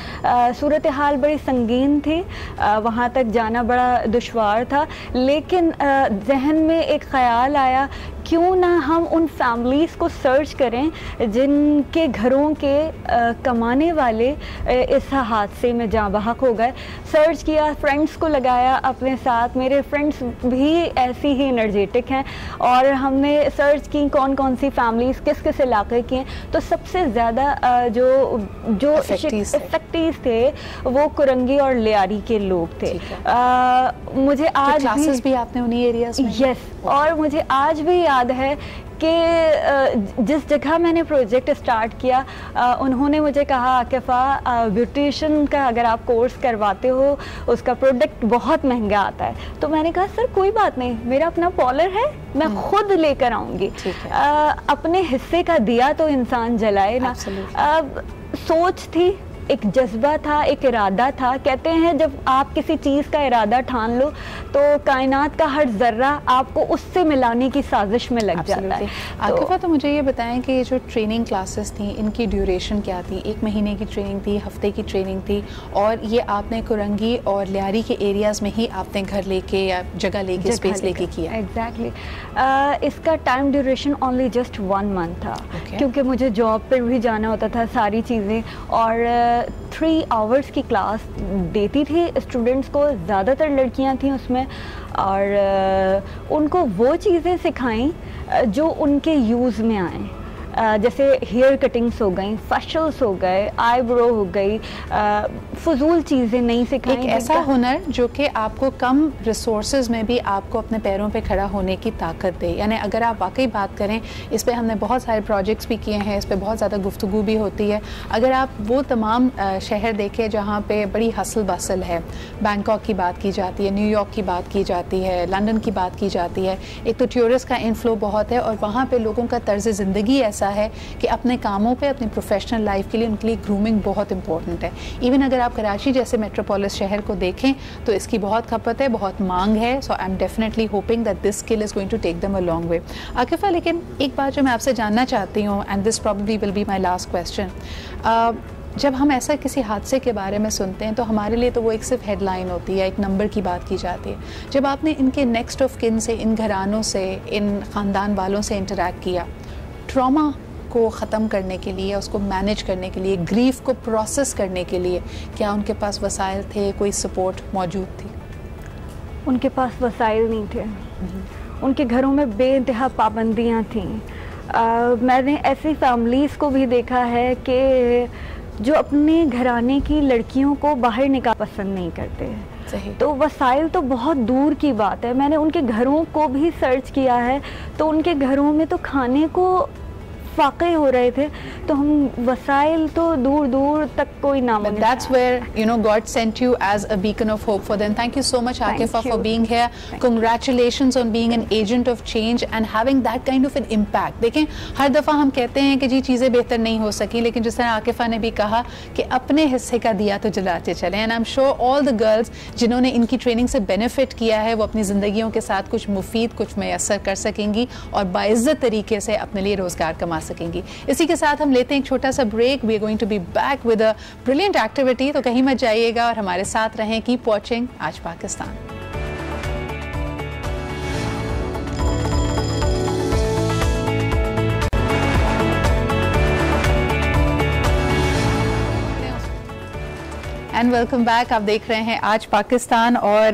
सूरत हाल बड़ी संगीन थी, वहां तक जाना बड़ा दुश्वार था। लेकिन जहन में एक ख्याल आया, क्यों ना हम उन फैमिलीज़ को सर्च करें जिनके घरों के कमाने वाले इस हादसे में जाँ बहक हो गए। सर्च किया, फ्रेंड्स को लगाया अपने साथ, मेरे फ्रेंड्स भी ऐसी ही एनर्जेटिक हैं, और हमने सर्च की कौन कौन सी फैमिलीज़ किस किस इलाके की हैं। तो सबसे ज़्यादा जो इफेक्टिव थे वो कुरंगी और लियारी के लोग थे। मुझे आज क्लासेस भी आपने उन्हीं एरियाज में? यस, और मुझे आज भी याद है कि जिस जगह मैंने प्रोजेक्ट स्टार्ट किया उन्होंने मुझे कहा, आकिफ़ा ब्यूटिशियन का अगर आप कोर्स करवाते हो उसका प्रोडक्ट बहुत महंगा आता है। तो मैंने कहा सर कोई बात नहीं, मेरा अपना पार्लर है, मैं खुद लेकर आऊँगी। अपने हिस्से का दिया तो इंसान जलाए ना। सोच थी, एक जज्बा था, एक इरादा था। कहते हैं जब आप किसी चीज़ का इरादा ठान लो तो कायनात का हर ज़र्रा आपको उससे मिलाने की साजिश में लग जाता है। आकिफ़ा, तो मुझे ये बताएं कि ये जो ट्रेनिंग क्लासेस थी इनकी ड्यूरेशन क्या थी? 1 महीने की ट्रेनिंग थी, हफ्ते की ट्रेनिंग थी, और ये आपने कुरंगी और लियारी के एरियाज़ में ही आपने घर लेके या जगह लेके स्पेस लेके किया? एग्जैक्टली। इसका time duration only just 1 month था, क्योंकि मुझे जॉब पर भी जाना होता था, सारी चीज़ें, और 3 आवर्स की क्लास देती थी स्टूडेंट्स को, ज़्यादातर लड़कियां थीं उसमें, और उनको वो चीज़ें सिखाई जो उनके यूज़ में आए। जैसे हेयर कटिंग्स हो गई, फेशियल्स हो गए, आईब्रो हो गई, फजूल चीज़ें नहीं सिखाई। एक ऐसा हुनर जो कि आपको कम रिसोर्सेज में भी आपको अपने पैरों पे खड़ा होने की ताकत दे। यानी अगर आप वाकई बात करें, इस पे हमने बहुत सारे प्रोजेक्ट्स भी किए हैं, इस पे बहुत ज़्यादा गुफ्तगू भी होती है। अगर आप वो तमाम शहर देखें जहाँ पे बड़ी हसल बसल है, बैंकॉक की बात की जाती है, न्यूयॉर्क की बात की जाती है, लंदन की बात की जाती है, एक तो टूरिस्ट का इनफ्लो बहुत है, और वहाँ पे लोगों का तर्ज ज़िंदगी ऐसा है कि अपने कामों पे, अपनी प्रोफेशनल लाइफ के लिए उनके लिए ग्रूमिंग बहुत इंपॉर्टेंट है। इवन अगर आप कराची जैसे मेट्रोपोलिस शहर को देखें तो इसकी बहुत खपत है, बहुत मांग है। So I am definitely hoping that this skill is going to take them a long way. Akifa, लेकिन एक बात जो मैं आपसे जानना चाहती हूँ, and this probably will be my last question, जब हम ऐसा किसी हादसे के बारे में सुनते हैं तो हमारे लिए तो वो एक सिर्फ हेडलाइन होती है, एक नंबर की बात की जाती है। जब आपने इनके नेक्स्ट ऑफ किन से, इन घरानों से, इन ख़ानदान वालों से इंटरेक्ट किया, ट्रॉमा को ख़त्म करने के लिए, उसको मैनेज करने के लिए, ग्रीफ को प्रोसेस करने के लिए, क्या उनके पास वसाइल थे, कोई सपोर्ट मौजूद थी? उनके पास वसाइल नहीं थे। उनके घरों में बेइंतहा पाबंदियाँ थीं। मैंने ऐसी फैमिलीज़ को भी देखा है कि जो अपने घराने की लड़कियों को बाहर निकाह पसंद नहीं करते। सही। तो वसाइल तो बहुत दूर की बात है। मैंने उनके घरों को भी सर्च किया है, तो उनके घरों में तो खाने को फाके हो रहे थे, तो हम वसाइल तो दूर दूर तक कोई नाम नहीं। That's where God sent you as a beacon of hope for them. Thank you so much, Aqifa, for being here. Congratulations on being an agent of change and having that kind of an impact. देखें, हर दफ़ा हम कहते हैं कि जी चीज़ें बेहतर नहीं हो सकी, लेकिन जिस तरह आकिफ़ा ने भी कहा कि अपने हिस्से का दिया तो जलाते चलें। And I'm sure all the girls जिन्होंने इनकी ट्रेनिंग से बेनिफिट किया है, वो अपनी ज़िंदगियों के साथ कुछ मुफीद, कुछ मैसर कर सकेंगी और बाइज़्ज़त तरीके से अपने लिए रोज़गार कमा सकेंगी। इसी के साथ हम लेते हैं एक छोटा सा break. We are going to be back with a brilliant activity, तो कहीं मत जाइएगा और हमारे साथ रहें। कीप वॉचिंग आज पाकिस्तान। And welcome back. आप देख रहे हैं आज पाकिस्तान। और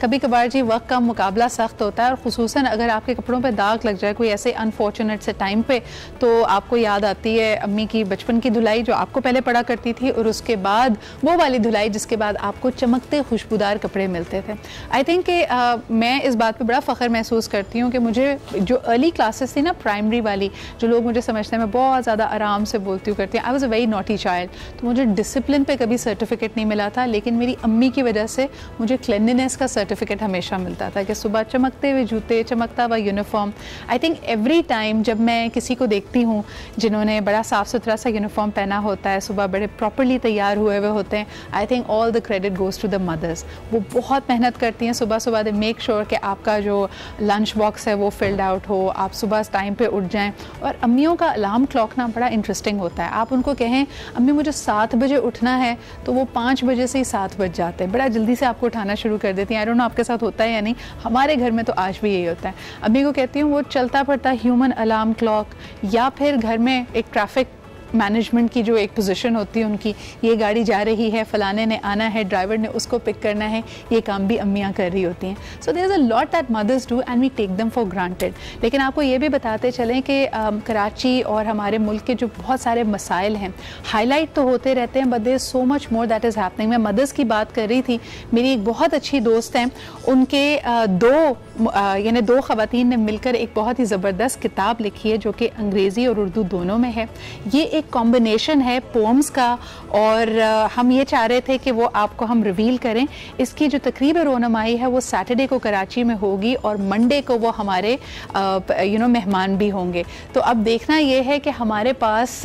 कभी कभार जी वक्त का मुकाबला सख्त होता है, और ख़ुसूसन अगर आपके कपड़ों पे दाग लग जाए कोई ऐसे अनफॉर्चुनेट से टाइम पे, तो आपको याद आती है अम्मी की बचपन की धुलाई जो आपको पहले पड़ा करती थी, और उसके बाद वो वाली धुलाई जिसके बाद आपको चमकते खुशबूदार कपड़े मिलते थे। आई थिंक कि मैं इस बात पर बड़ा फ़ख्र महसूस करती हूँ कि मुझे जो अर्ली क्लासेस थी ना, प्राइमरी वाली, जो लोग मुझे समझते हैं मैं बहुत ज़्यादा आराम से बोलती हूँ करती हूँ, I was a very naughty child, तो मुझे डिसिप्लिन पे कभी सर्टिफिकेट नहीं मिला था, लेकिन मेरी अम्मी की वजह से मुझे क्लिनलीनेस का सर्टिफिकेट हमेशा मिलता था कि सुबह चमकते हुए जूते, चमकता हुआ uniform. I think every time जब मैं किसी को देखती हूँ जिन्होंने बड़ा साफ़ सुथरा सा यूनिफॉर्म पहना होता है, सुबह बड़े प्रॉपरली तैयार हुए हुए होते हैं, I think all the credit goes to the mothers. वो बहुत मेहनत करती हैं सुबह सुबह, दे मेक श्योर कि आपका जो लंच बॉक्स है वो फिल्ड आउट हो, आप सुबह टाइम पर उठ जाएँ। और अम्मियों का अलार्म क्लॉक ना बड़ा इंटरेस्टिंग होता है। आप उनको कहें अम्मी मुझे 7 बजे उठना है, तो वो 5 बजे से ही 7 बज जाते हैं, बड़ा जल्दी से आपको उठाना शुरू कर देती हैं। आई डोंट नो आपके साथ होता है या नहीं, हमारे घर में तो आज भी यही होता है। अम्मी को कहती हूँ वो चलता पड़ता ह्यूमन अलार्म क्लॉक, या फिर घर में एक ट्रैफिक मैनेजमेंट की जो एक पोजीशन होती है उनकी, ये गाड़ी जा रही है, फलाने ने आना है, ड्राइवर ने उसको पिक करना है, ये काम भी अम्मियाँ कर रही होती हैं। So there is a lot that mothers do and we take them for granted. लेकिन आपको ये भी बताते चलें कि कराची और हमारे मुल्क के जो बहुत सारे मसाइल हैं हाईलाइट तो होते रहते हैं, but there is so much more that is happening. मैं मदर्स की बात कर रही थी, मेरी एक बहुत अच्छी दोस्त हैं, उनके 2 यानी दो ख़वातीन ने मिलकर एक बहुत ही ज़बरदस्त किताब लिखी है जो कि अंग्रेज़ी और उर्दू दोनों में है। ये एक कॉम्बिनेशन है पोम्स का, और हम ये चाह रहे थे कि वो आपको हम रिवील करें। इसकी जो तकरीब रोनमाई है वो सैटरडे को कराची में होगी और मंडे को वो हमारे मेहमान भी होंगे। तो अब देखना ये है कि हमारे पास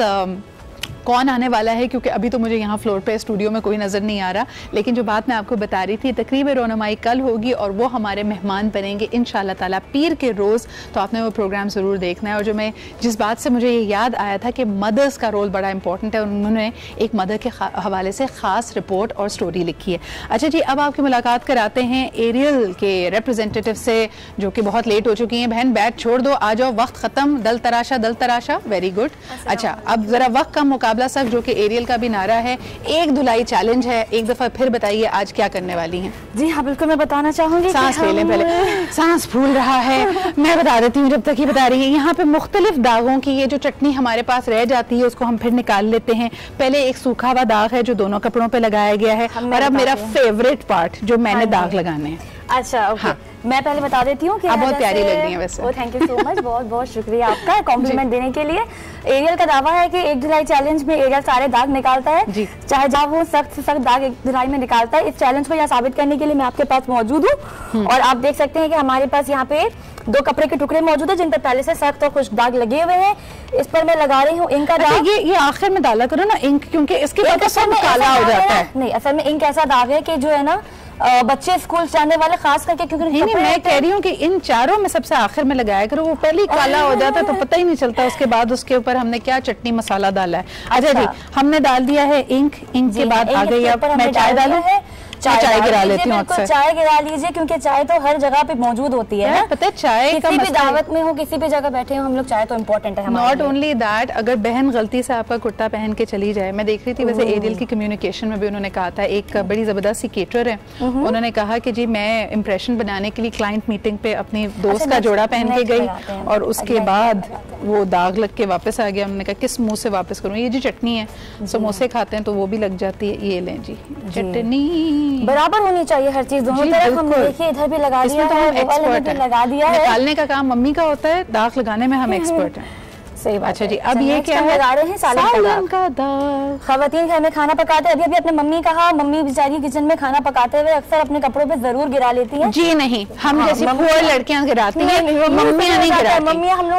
कौन आने वाला है, क्योंकि अभी तो मुझे यहाँ फ्लोर पे स्टूडियो में कोई नज़र नहीं आ रहा, लेकिन जो बात मैं आपको बता रही थी, तकरीब रोनमाई कल होगी और वो हमारे मेहमान बनेंगे इंशाल्लाह ताला पीर के रोज़। तो आपने वो प्रोग्राम ज़रूर देखना है। और जो मैं जिस बात से मुझे ये याद आया था कि मदर्स का रोल बड़ा इंपॉर्टेंट है, उन्होंने एक मदर के हवाले से ख़ास रिपोर्ट और स्टोरी लिखी है। अच्छा जी, अब आपकी मुलाकात कराते हैं एरियल के रिप्रेजेंटेटिव से, जो कि बहुत लेट हो चुकी हैं। बहन बैठ छोड़ दो, आ जाओ, वक्त ख़त्म, दल तराशा। Very good. अच्छा, अब ज़रा वक्त कम, मुकाबला सब, जो कि एरियल का भी नारा है। एक धुलाई चैलेंज है, एक दफा फिर बताइए आज क्या करने वाली हैं? जी हाँ, बिल्कुल, मैं बताना चाहूंगी। सांस ले लें पहले, सांस फूल रहा है। मैं बता देती हूँ जब तक ये बता रही है। यहाँ पे मुख्तलिफ दागों की ये जो चटनी हमारे पास रह जाती है उसको हम फिर निकाल लेते हैं। पहले एक सूखा हुआ दाग है जो दोनों कपड़ों पे लगाया गया है, और अब मेरा फेवरेट पार्ट जो मैंने दाग लगाने हैं। अच्छा, ओके। मैं पहले बता देती हूँ कि आप बहुत प्यारी लग रही हैं वैसे। थैंक यू सो मच, बहुत बहुत शुक्रिया आपका कॉम्प्लीमेंट देने के लिए। एरियल का दावा है कि एक धुलाई चैलेंज में एरियल सारे दाग निकालता है, चाहे जब वो सख्त से सख्त दाग एक धुलाई में निकालता है। इस चैलेंज को यहाँ साबित करने के लिए मैं आपके पास मौजूद हूँ, और आप देख सकते हैं कि हमारे पास यहाँ पे 2 कपड़े के टुकड़े मौजूद है जिन पर पहले से सख्त और खुश्क दाग लगे हुए हैं। इस पर मैं लगा रही हूँ इंक का दाग। ये आखिर में डाला करो ना इंक, क्योंकि इसके बाद सब काला हो जाता है। नहीं, असल में इंक ऐसा दाग है कि जो है ना बच्चे स्कूल जाने वाले खास करके, क्योंकि नहीं, मैं कह रही हूँ कि इन चारों में सबसे आखिर में लगाया करो, वो पहले ही काला हो जाता है तो पता ही नहीं चलता उसके बाद उसके ऊपर हमने क्या चटनी मसाला डाला है। अच्छा जी, हमने डाल दिया है इंक के बाद आ गई अब मैं चाय डालूं है। चाय गिरा लेती हूँ अक्सर। चाय गिरा लीजिए, क्योंकि चाय तो हर जगह पे मौजूद होती है। पता है, चाय किसी भी दावत में हो, किसी भी जगह बैठे हो, हम लोग चाय तो इम्पोर्टेंट है। नॉट ओनली दैट, अगर बहन गलती से आपका कुर्ता पहन के चली जाए, मैं देख रही थी वैसे एरियल की कम्युनिकेशन में भी उन्होंने कहा था, एक बड़ी जबरदस्त सी केटर है, उन्होंने कहा कि जी मैं इम्प्रेशन बनाने के लिए क्लाइंट मीटिंग पे अपनी दोस्त का जोड़ा पहन के गई और उसके बाद वो दाग लग के वापस आ गया। उन्होंने कहा किस मुंह से वापस करूँ, ये जी चटनी है, समोसे खाते हैं तो वो भी लग जाती है। ये लें जी, चटनी बराबर होनी चाहिए हर चीज, दोनों तरफ। हम देखिए इधर भी लगा दिया है, एक्सपर्ट है, लगा दिया है। निकालने का काम मम्मी का होता है, दाग लगाने में हम एक्सपर्ट हैं। सही बात। अच्छा जी, अब ये क्या है? लगा रहे हैं सालन का दाग। खवातीन घर में खाना पकाते हैं, अभी अपने मम्मी कहा, मम्मी बेचारी किचन में खाना पकाते हुए अक्सर अपने कपड़ों पे जरूर गिरा लेती हैं। जी नहीं, हम जैसी पुअर लड़कियां गिराती हैं, मम्मियां नहीं गिराती।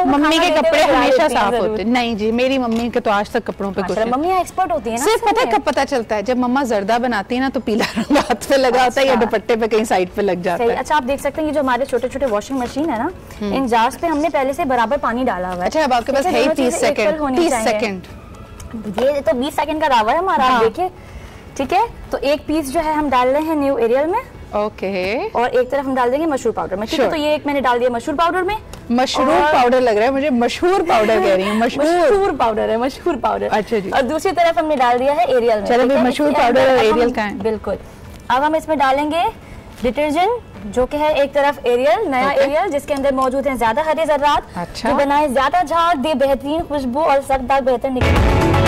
मम्मी के कपड़े हमेशा साफ होते हैं। नहीं जी, मेरी मम्मी के तो आज तक कपड़ों पे कुछ नहीं। मम्मियां एक्सपर्ट होती है ना। सिर्फ पता है कब पता चलता है, जब मम्मा जर्दा बनाती है ना तो पीला रंग हाथ पे लगा होता है या दुपट्टे पे कहीं साइड पे लग जाता है। अच्छा, आप देख सकते हैं ये जो हमारे छोटे छोटे वॉशिंग मशीन है ना, इन जार्स पे हमने पहले से बराबर पानी डाला हुआ है। अच्छा, अब आपके पास है 30 सेकंड। 30 सेकंड, ये तो 20 सेकंड का दावा है हमारा। आप देखिए, ठीक है। तो एक पीस जो है हम डाल रहे हैं न्यू एरियल में, ओके, और एक तरफ हम डाल देंगे मशहूर पाउडर में। ठीक है, तो ये एक मैंने डाल दिया मशहूर पाउडर में। मशहूर पाउडर लग रहा है मुझे, मशहूर पाउडर कह रही है। मशहूर पाउडर है, मशहूर पाउडर। अच्छा जी। और दूसरी तरफ हमने डाल दिया है एरियल में। चलो, मशहूर पाउडर और एरियल का है। बिल्कुल। अब हम इसमें डालेंगे डिटर्जेंट, जो कि है एक तरफ एरियल, नया एरियल, जिसके अंदर मौजूद हैं ज्यादा हरे जर्रात। अच्छा। जो बनाए ज्यादा झाग दे, बेहतरीन खुशबू और सख्त दाग बेहतर निकले।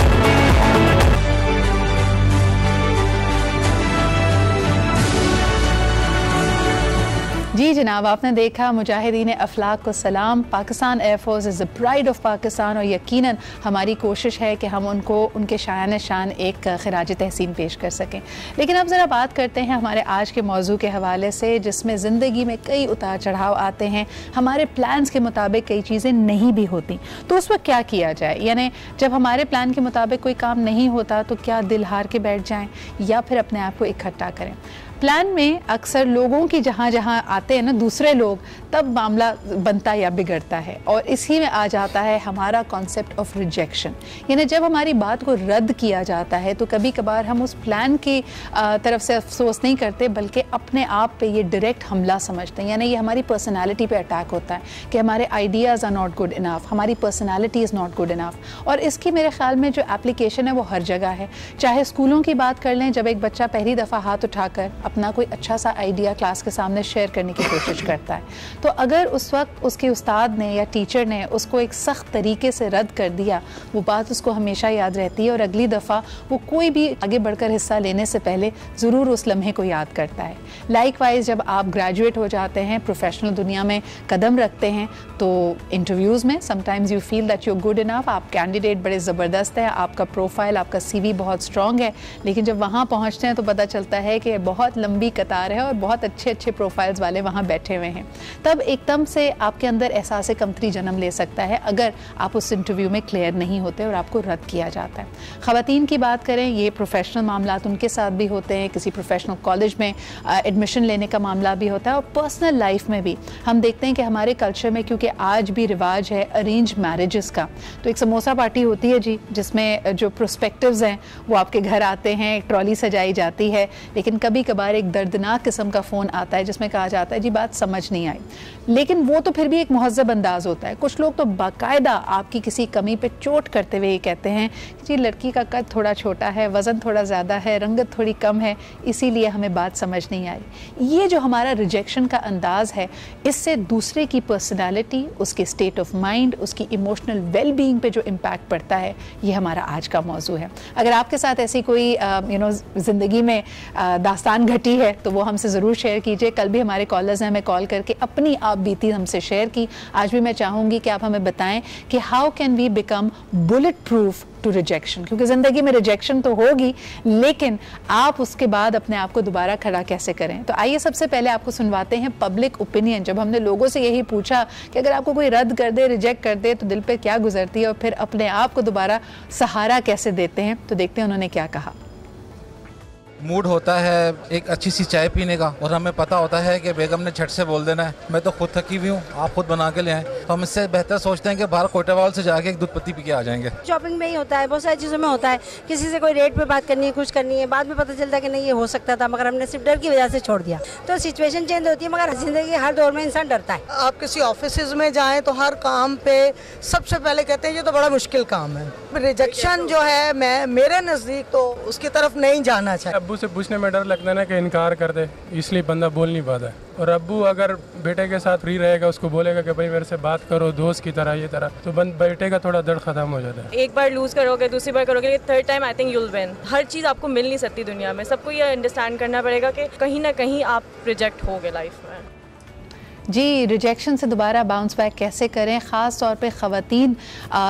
जी जनाब, आपने देखा मुजाहिदीन अफलाक को सलाम। Pakistan air force is the pride of Pakistan, और यकीनन हमारी कोशिश है कि हम उनको उनके शान शान एक खिराज तहसीन पेश कर सकें। लेकिन अब ज़रा बात करते हैं हमारे आज के मौजू के हवाले से, जिसमें ज़िंदगी में कई उतार चढ़ाव आते हैं, हमारे प्लान्स के मुताबिक कई चीज़ें नहीं भी होती, तो उस वक्त क्या किया जाए। यानी जब हमारे प्लान के मुताबिक कोई काम नहीं होता तो क्या दिल हार के बैठ जाएं या फिर अपने आप को इकट्ठा करें। प्लान में अक्सर लोगों की जहाँ जहाँ आते हैं ना दूसरे लोग, तब मामला बनता या बिगड़ता है, और इसी में आ जाता है हमारा कॉन्सेप्ट ऑफ रिजेक्शन। यानी जब हमारी बात को रद्द किया जाता है तो कभी कभार हम उस प्लान की तरफ से अफसोस नहीं करते, बल्कि अपने आप पे ये डायरेक्ट हमला समझते हैं। यानी ये हमारी पर्सनालिटी पे अटैक होता है कि हमारे ideas are not good enough, हमारी personality is not good enough. और इसकी मेरे ख्याल में जो एप्लीकेशन है वो हर जगह है। चाहे स्कूलों की बात कर लें, जब एक बच्चा पहली दफ़ा हाथ उठाकर अपना कोई अच्छा सा आइडिया क्लास के सामने शेयर करने की कोशिश करता है, तो अगर उस वक्त उसके उस्ताद ने या टीचर ने उसको एक सख्त तरीके से रद्द कर दिया, वो बात उसको हमेशा याद रहती है और अगली दफ़ा वो कोई भी आगे बढ़कर हिस्सा लेने से पहले ज़रूर उस लम्हे को याद करता है। लाइकवाइज जब आप ग्रेजुएट हो जाते हैं, प्रोफेशनल दुनिया में कदम रखते हैं, तो इंटरव्यूज़ में sometimes you feel that you good enough, आप कैंडिडेट बड़े ज़बरदस्त है, आपका प्रोफाइल, आपका CV बहुत स्ट्रॉन्ग है, लेकिन जब वहाँ पहुँचते हैं तो पता चलता है कि बहुत लंबी कतार है और बहुत अच्छे अच्छे प्रोफाइल्स वाले वहाँ बैठे हुए हैं। तब एकदम से आपके अंदर एहसास कमतरी जन्म ले सकता है अगर आप उस इंटरव्यू में क्लियर नहीं होते और आपको रद्द किया जाता है। ख़वातीन की बात करें, ये प्रोफेशनल मामलात उनके साथ भी होते हैं, किसी प्रोफेशनल कॉलेज में एडमिशन लेने का मामला भी होता है, और पर्सनल लाइफ में भी हम देखते हैं कि हमारे कल्चर में क्योंकि आज भी रिवाज है अरेंज मैरिजेस का, तो एक समोसा पार्टी होती है जी, जिसमें जो प्रोस्पेक्टिव्स हैं वो आपके घर आते हैं, एक ट्रॉली सजाई जाती है, लेकिन कभी कभार एक दर्दनाक किस्म का फ़ोन आता है जिसमें कहा जाता है जी बात समझ नहीं आई, लेकिन वो तो फिर भी एक महज़्ज़ब अंदाज़ होता है। कुछ लोग तो बाकायदा आपकी किसी कमी पे चोट करते हुए ये कहते हैं कि जी लड़की का कद थोड़ा छोटा है, वज़न थोड़ा ज़्यादा है, रंगत थोड़ी कम है, इसीलिए हमें बात समझ नहीं आई। ये जो हमारा रिजेक्शन का अंदाज़ है, इससे दूसरे की पर्सनालिटी, उसके स्टेट ऑफ माइंड, उसकी इमोशनल वेल बीइंग पे जो इम्पैक्ट पड़ता है, ये हमारा आज का मौजू है। अगर आपके साथ ऐसी कोई ज़िंदगी में दास्तान घटी है तो वो हमसे ज़रूर शेयर कीजिए। कल भी हमारे कॉलर्स ने हमें कॉल करके अपनी आप बीती हमसे शेयर की। आज भी मैं चाहूँगी कि आप हमें बताएं कि how can we become bullet proof to rejection, क्योंकि ज़िंदगी में रिजेक्शन तो होगी, लेकिन आप उसके बाद अपने आप को दोबारा खड़ा कैसे करें। तो आइए सबसे पहले आपको सुनवाते हैं पब्लिक ओपिनियन। जब हमने लोगों से यही पूछा कि अगर आपको कोई रद्द कर दे, रिजेक्ट कर दे, तो दिल पे क्या गुजरती है और फिर अपने आप को दोबारा सहारा कैसे देते हैं, तो देखते हैं उन्होंने क्या कहा। मूड होता है एक अच्छी सी चाय पीने का, और हमें पता होता है कि बेगम ने झट से बोल देना है मैं तो खुद थकी हुई हूँ, आप खुद बना के ले आए, तो हम इससे बेहतर सोचते हैं कि बाहर कोटावाल से जाके एक दूध पत्ती पी के आ जाएंगे। शॉपिंग में ही होता है, बहुत सारी चीज़ों में होता है, किसी से कोई रेट पे बात करनी है, कुछ करनी है, बाद में पता चलता है कि नहीं ये हो सकता था, मगर हमने सिर्फ डर की वजह से छोड़ दिया। तो सिचुएशन चेंज होती है, मगर जिंदगी हर दौर में इंसान डरता है। आप किसी ऑफिस में जाएँ तो हर काम पे सबसे पहले कहते हैं ये तो बड़ा मुश्किल काम है। रिजेक्शन जो है मेरे नज़दीक तो उसकी तरफ नहीं जाना चाहिए। अब्बू से पूछने में डर लगता है ना कि इनकार कर दे, इसलिए बंदा बोल नहीं पाता है। और अब्बू अगर बेटे के साथ फ्री रहेगा, उसको बोलेगा कि भाई मेरे से बात करो दोस्त की तरह, ये तरह, तो बेटे का थोड़ा डर खत्म हो जाता है। एक बार लूज करोगे, दूसरी बार करोगे, लेकिन third time I think you'll win. हर चीज़ आपको मिल नहीं सकती दुनिया में, सबको ये अंडरस्टैंड करना पड़ेगा कि कहीं ना कहीं आप रिजेक्ट होगे लाइफ में। जी, रिजेक्शन से दोबारा बाउंस बैक कैसे करें, ख़ास तौर पे ख़वातीन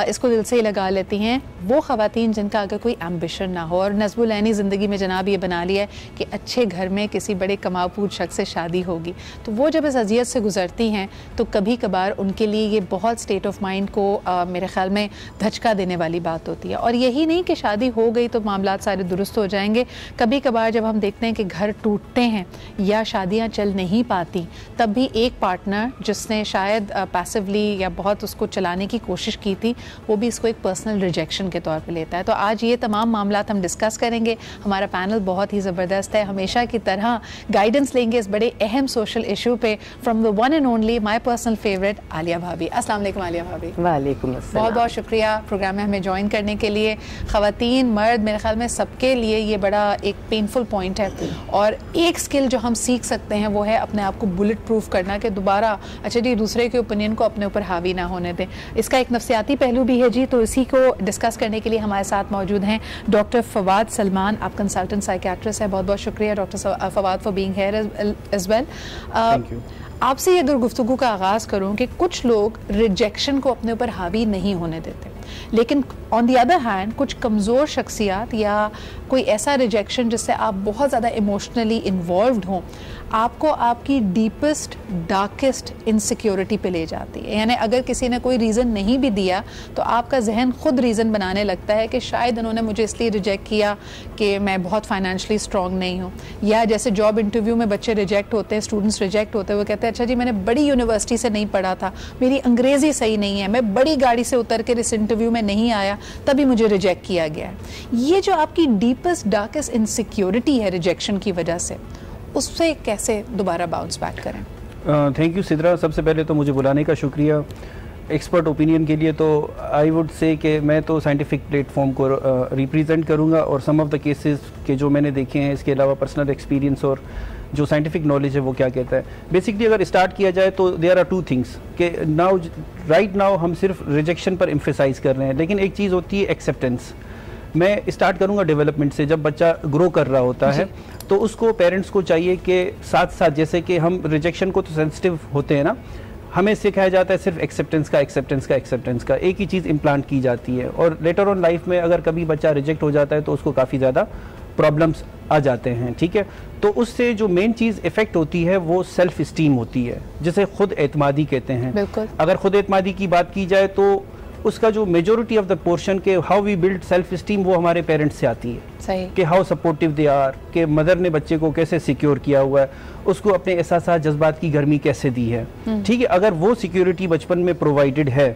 इसको दिल से ही लगा लेती हैं, वो ख़वातीन जिनका अगर कोई एम्बिशन ना हो। और नज़्बुल ऐनी ज़िंदगी में जनाब ये बना लिया है कि अच्छे घर में किसी बड़े कमापूज शख्स से शादी होगी, तो वो जब इस अजियत से गुजरती हैं तो कभी कभार उनके लिए ये बहुत स्टेट ऑफ माइंड को मेरे ख़्याल में धचका देने वाली बात होती है। और यही नहीं कि शादी हो गई तो मामलात सारे दुरुस्त हो जाएंगे, कभी कभार जब हम देखते हैं कि घर टूटते हैं या शादियाँ चल नहीं पाती, तब भी एक पार्टनर जिसने शायद पैसिवली या बहुत उसको चलाने की कोशिश की थी, वो भी इसको एक पर्सनल रिजेक्शन के तौर पे लेता है। तो आज ये तमाम मामलात हम डिस्कस करेंगे। हमारा पैनल बहुत ही ज़बरदस्त है, हमेशा की तरह गाइडेंस लेंगे इस बड़े अहम सोशल इशू पे from the one and only my personal favourite Alia भाभी। अस्सलाम वालेकुम आलिया भाभी। वालेकुम अस्सलाम। बहुत बहुत शुक्रिया प्रोग्राम में हमें ज्वाइन करने के लिए। ख़वातीन मर्द मेरे ख्याल में सबके लिए ये बड़ा एक पेनफुल पॉइंट है, और एक स्किल जो हम सीख सकते हैं वो है अपने आप को बुलेट प्रूफ करना, कि दोबारा अच्छा जी दूसरे के ओपिनियन को अपने ऊपर हावी ना होने दें। इसका एक नफ्सियाती पहलू भी है जी, तो इसी को डिस्कस करने के लिए हमारे साथ मौजूद हैं डॉक्टर फवाद सलमान। आप कंसल्टेंट साइकियाट्रिस्ट हैं, बहुत बहुत शुक्रिया doctor Fawad for being here as well. आपसे अगर गुफ्तगू का आगाज़ करूँ कि कुछ लोग रिजेक्शन को अपने ऊपर हावी नहीं होने देते, लेकिन ऑन दी अदर हैंड कुछ कमज़ोर शख्सियात या कोई ऐसा रिजेक्शन जिससे आप बहुत ज़्यादा इमोशनली इन्वॉल्व्ड हों, आपको आपकी डीपेस्ट डार्केस्ट इनसिक्योरिटी पे ले जाती है। यानी अगर किसी ने कोई रीज़न नहीं भी दिया तो आपका जहन खुद रीज़न बनाने लगता है कि शायद उन्होंने मुझे इसलिए रिजेक्ट किया कि मैं बहुत फाइनेंशियली स्ट्रॉन्ग नहीं हूँ। या जैसे जॉब इंटरव्यू में बच्चे रिजेक्ट होते हैं, स्टूडेंट्स रिजेक्ट होते हैं, वो कहते हैं अच्छा जी मैंने बड़ी यूनिवर्सिटी से नहीं पढ़ा था, मेरी अंग्रेज़ी सही नहीं है, मैं बड़ी गाड़ी से उतर कर इस इंटरव्यू में नहीं आया, तभी मुझे रिजेक्ट किया गया है। ये जो आपकी डीपेस्ट डार्केस्ट इनसिक्योरिटी है रिजेक्शन की वजह से, उससे कैसे दोबारा बाउंस बैक करें? Thank you Sidra. सबसे पहले तो मुझे बुलाने का शुक्रिया। एक्सपर्ट ओपिनियन के लिए तो आई वुड से कि मैं तो साइंटिफिक प्लेटफॉर्म को रिप्रेजेंट करूंगा, और सम ऑफ द केसेस के जो मैंने देखे हैं, इसके अलावा पर्सनल एक्सपीरियंस और जो साइंटिफिक नॉलेज है वो क्या कहता है। बेसिकली अगर स्टार्ट किया जाए तो देयर आर टू थिंग्स कि राइट नाउ हम सिर्फ रिजेक्शन पर एम्फेसाइज कर रहे हैं, लेकिन एक चीज़ होती है एक्सेप्टेंस। मैं स्टार्ट करूंगा डेवलपमेंट से। जब बच्चा ग्रो कर रहा होता है तो उसको पेरेंट्स को चाहिए कि साथ साथ, जैसे कि हम रिजेक्शन को तो सेंसिटिव होते हैं ना, हमें सिखाया जाता है सिर्फ एक्सेप्टेंस का एक ही चीज़ इम्प्लांट की जाती है, और लेटर ऑन लाइफ में अगर कभी बच्चा रिजेक्ट हो जाता है तो उसको काफ़ी ज़्यादा प्रॉब्लम्स आ जाते हैं, ठीक है। तो उससे जो मेन चीज़ इफेक्ट होती है वो सेल्फ इस्टीम होती है, जिसे खुद एतमादी कहते हैं। अगर खुद एतमादी की बात की जाए तो उसका जो मेजोरिटी ऑफ द पोर्शन के how we build self esteem वो हमारे पेरेंट्स से आती है। सही कि हाउ सपोर्टिव दे आर, कि मदर ने बच्चे को कैसे सिक्योर किया हुआ है, उसको अपने एहसास जज्बात की गर्मी कैसे दी है, ठीक है। अगर वो सिक्योरिटी बचपन में प्रोवाइडेड है,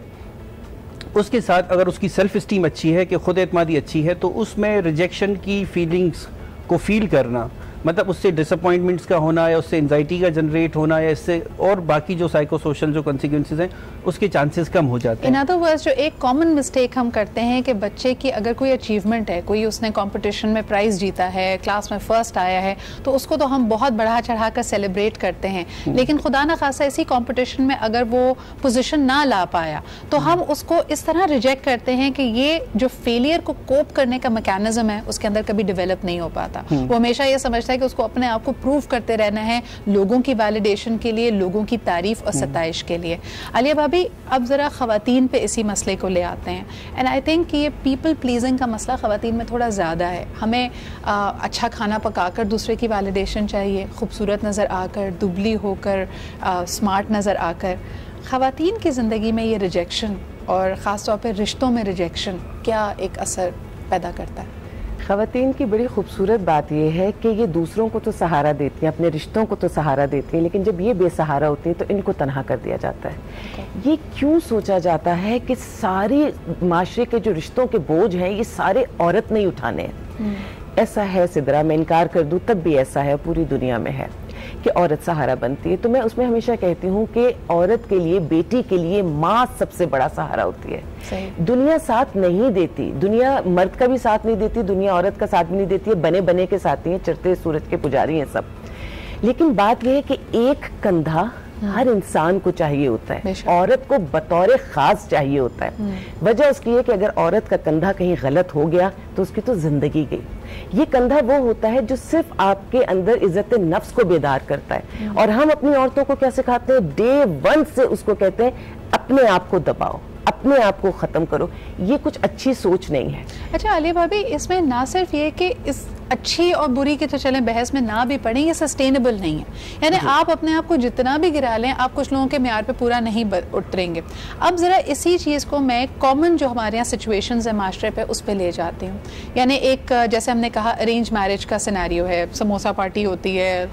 उसके साथ अगर उसकी सेल्फ इस्टीम अच्छी है, कि खुद एतमादी अच्छी है, तो उसमें रिजेक्शन की फीलिंग्स को फील करना, मतलब उससे डिसअपॉइंटमेंट्स का होना या उससे एंजाइटी का जनरेट होना या इससे और बाकी जो साइको सोशल जो कॉन्सिक्वेंसेस हैं उसके चांसेस कम हो जाते हैं। इन अदर वर्ड्स, जो एक कॉमन मिस्टेक हम करते हैं कि बच्चे की अगर कोई अचीवमेंट है, कोई उसने कंपटीशन में प्राइज जीता है, क्लास में फर्स्ट आया है, तो उसको तो हम बहुत बढ़ा चढ़ा कर सेलिब्रेट करते हैं, लेकिन खुदा ना खासा इसी कंपटीशन में अगर वो पोजीशन ना ला पाया तो हम उसको इस तरह रिजेक्ट करते हैं कि ये जो फेलियर को कोप करने का मैकेनिज्म है उसके अंदर कभी डेवलप नहीं हो पाता। वो हमेशा ये समझता है कि उसको अपने आप को प्रूव करते रहना है, लोगों की वैलिडेशन के लिए, लोगों की तारीफ और सताइश के लिए। आलिया भाभी, अब जरा खवातीन पे इसी मसले को ले आते हैं, एंड आई थिंक कि ये पीपल प्लीजिंग का मसला खवातीन में थोड़ा ज़्यादा है। हमें अच्छा खाना पकाकर दूसरे की वैलिडेशन चाहिए, खूबसूरत नज़र आकर, दुबली होकर, स्मार्ट नज़र आकर। खवातीन की ज़िंदगी में ये रिजेक्शन और ख़ास तौर पर रिश्तों में रिजेक्शन क्या एक असर पैदा करता है? ख़वातीन की बड़ी खूबसूरत बात यह है कि ये दूसरों को तो सहारा देती हैं, अपने रिश्तों को तो सहारा देती हैं, लेकिन जब ये बेसहारा होती हैं तो इनको तन्हा कर दिया जाता है। ये क्यों सोचा जाता है कि सारी माशरे के जो रिश्तों के बोझ हैं ये सारे औरत नहीं उठाने हैं? ऐसा है सिदरा, मैं इनकार कर दूँ तब भी ऐसा है, पूरी दुनिया में है कि औरत सहारा बनती है। तो मैं उसमें हमेशा कहती हूँ कि औरत के लिए, बेटी के लिए माँ सबसे बड़ा सहारा होती है। दुनिया साथ नहीं देती, दुनिया मर्द का भी साथ नहीं देती, दुनिया औरत का साथ भी नहीं देती है, बने बने के साथी हैं, चढ़ते सूरज के पुजारी हैं सब। लेकिन बात यह है कि एक कंधा हर इंसान को चाहिए होता है, औरत को बतौर खास चाहिए होता है। वजह उसकी है कि अगर औरत का कंधा कहीं गलत हो गया तो उसकी तो जिंदगी गई। ये कंधा वो होता है जो सिर्फ आपके अंदर इज्जत नफ्स को बेदार करता है, और हम अपनी औरतों को क्या सिखाते हैं? डे वन से उसको कहते हैं अपने आप को दबाओ, अपने आप को खत्म करो। ये कुछ अच्छी सोच नहीं है। अच्छा आलिया भाभी, इसमें ना सिर्फ ये कि इस अच्छी और बुरी की तो चलें बहस में ना भी पड़े, ये सस्टेनेबल नहीं है। यानी आप अपने आप को जितना भी गिरा लें, आप कुछ लोगों के म्यार पे पूरा नहीं उतरेंगे। अब ज़रा इसी चीज़ को मैं कॉमन जो हमारे यहाँ सिचुएशंस है माशरे पे उस पर ले जाती हूँ। यानी एक जैसे हमने कहा अरेंज मैरिज का सिनेरियो है, समोसा पार्टी होती है,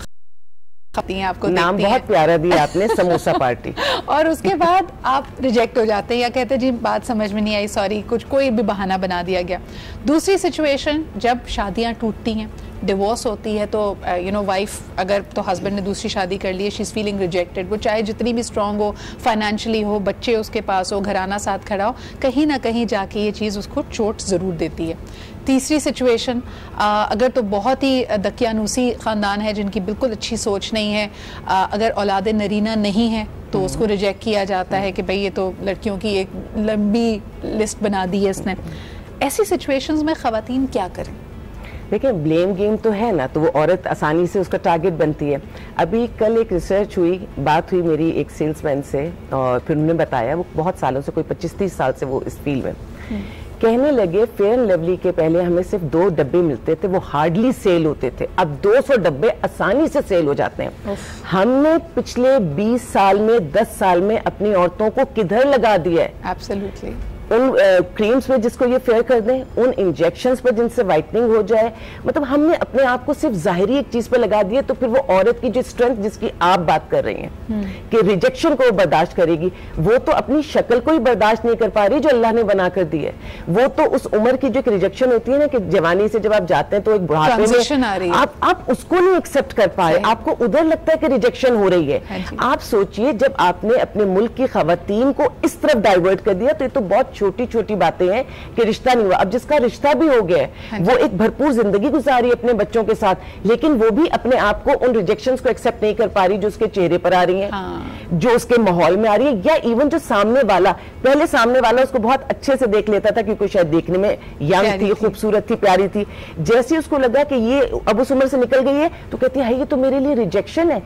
आपको नाम बहुत प्यारा दिया आपने, समोसा पार्टी और उसके बाद आप रिजेक्ट हो जाते हैं या कहते हैं जी बात समझ में नहीं आई, सॉरी, कुछ कोई भी बहाना बना दिया गया। दूसरी सिचुएशन, जब शादियां टूटती हैं, डिवोर्स होती है, तो यू नो वाइफ अगर तो हस्बैंड ने दूसरी शादी कर ली है, शी इज़ फीलिंग रिजेक्टेड। वो चाहे जितनी भी स्ट्रांग हो, फाइनेंशियली हो, बच्चे उसके पास हो, घराना साथ खड़ा हो, कहीं ना कहीं जाके ये चीज़ उसको चोट ज़रूर देती है। तीसरी सिचुएशन, अगर तो बहुत ही दकियानूसी ख़ानदान है जिनकी बिल्कुल अच्छी सोच नहीं है, अगर औलाद नरीना नहीं है तो उसको रिजेक्ट किया जाता है कि भाई ये तो लड़कियों की एक लंबी लिस्ट बना दी है इसने। ऐसी सिचुएशंस में ख़वातीन क्या करें? देखिए, ब्लेम गेम तो है ना, तो वो औरत आसानी से उसका टारगेट बनती है। अभी कल एक रिसर्च हुई, बात हुई मेरी एक सेल्समैन से, और फिर उन्होंने बताया वो बहुत सालों से, कोई 25-30 साल से वो इस फील्ड में, कहने लगे फेयर एंड लवली के पहले हमें सिर्फ 2 डब्बे मिलते थे, वो हार्डली सेल होते थे, अब 200 डब्बे आसानी से सेल हो जाते हैं। हमने पिछले 20 साल में, 10 साल में अपनी औरतों को किधर लगा दिया है? एब्सोल्युटली। उन क्रीम्स पे जिसको ये फेयर कर दें, उन इंजेक्शंस पर जिनसे वाइटनिंग हो जाए। मतलब हमने अपने आप को सिर्फ जाहिरी एक चीज पे लगा दिया, तो फिर वो औरत की जो स्ट्रेंथ जिसकी आप बात कर रही हैं कि रिजेक्शन को बर्दाश्त करेगी, वो तो अपनी शक्ल को ही बर्दाश्त नहीं कर पा रही जो अल्लाह ने बना कर दी है। वो तो उस उम्र की जो एक रिजेक्शन होती है ना, कि जवानी से जब आप जाते हैं तो एक बुढ़ापे में आप उसको नहीं एक्सेप्ट कर पाए, आपको उधर लगता है कि रिजेक्शन हो रही है। आप सोचिए जब आपने अपने मुल्क की खवातीन को इस तरफ डाइवर्ट कर दिया, तो ये तो बहुत छोटी छोटी बातें हैं कि रिश्ता नहीं हुआ। अब जिसका रिश्ता भी हो गया है वो एक भरपूर जिंदगी गुजारी अपने बच्चों के साथ, लेकिन वो भी अपने आप को उन रिजेक्शंस को एक्सेप्ट नहीं कर पा रही जो उसके चेहरे पर आ रही हैं, जो उसके माहौल में आ रही है, या इवन जो सामने वाला, पहले सामने वाला उसको बहुत अच्छे से देख लेता था क्योंकि शायद देखने में यंग थी, खूबसूरत थी, प्यारी थी। जैसे उसको लगा कि ये अब उस उम्र से निकल गई है तो कहती है ये तो मेरे लिए रिजेक्शन है,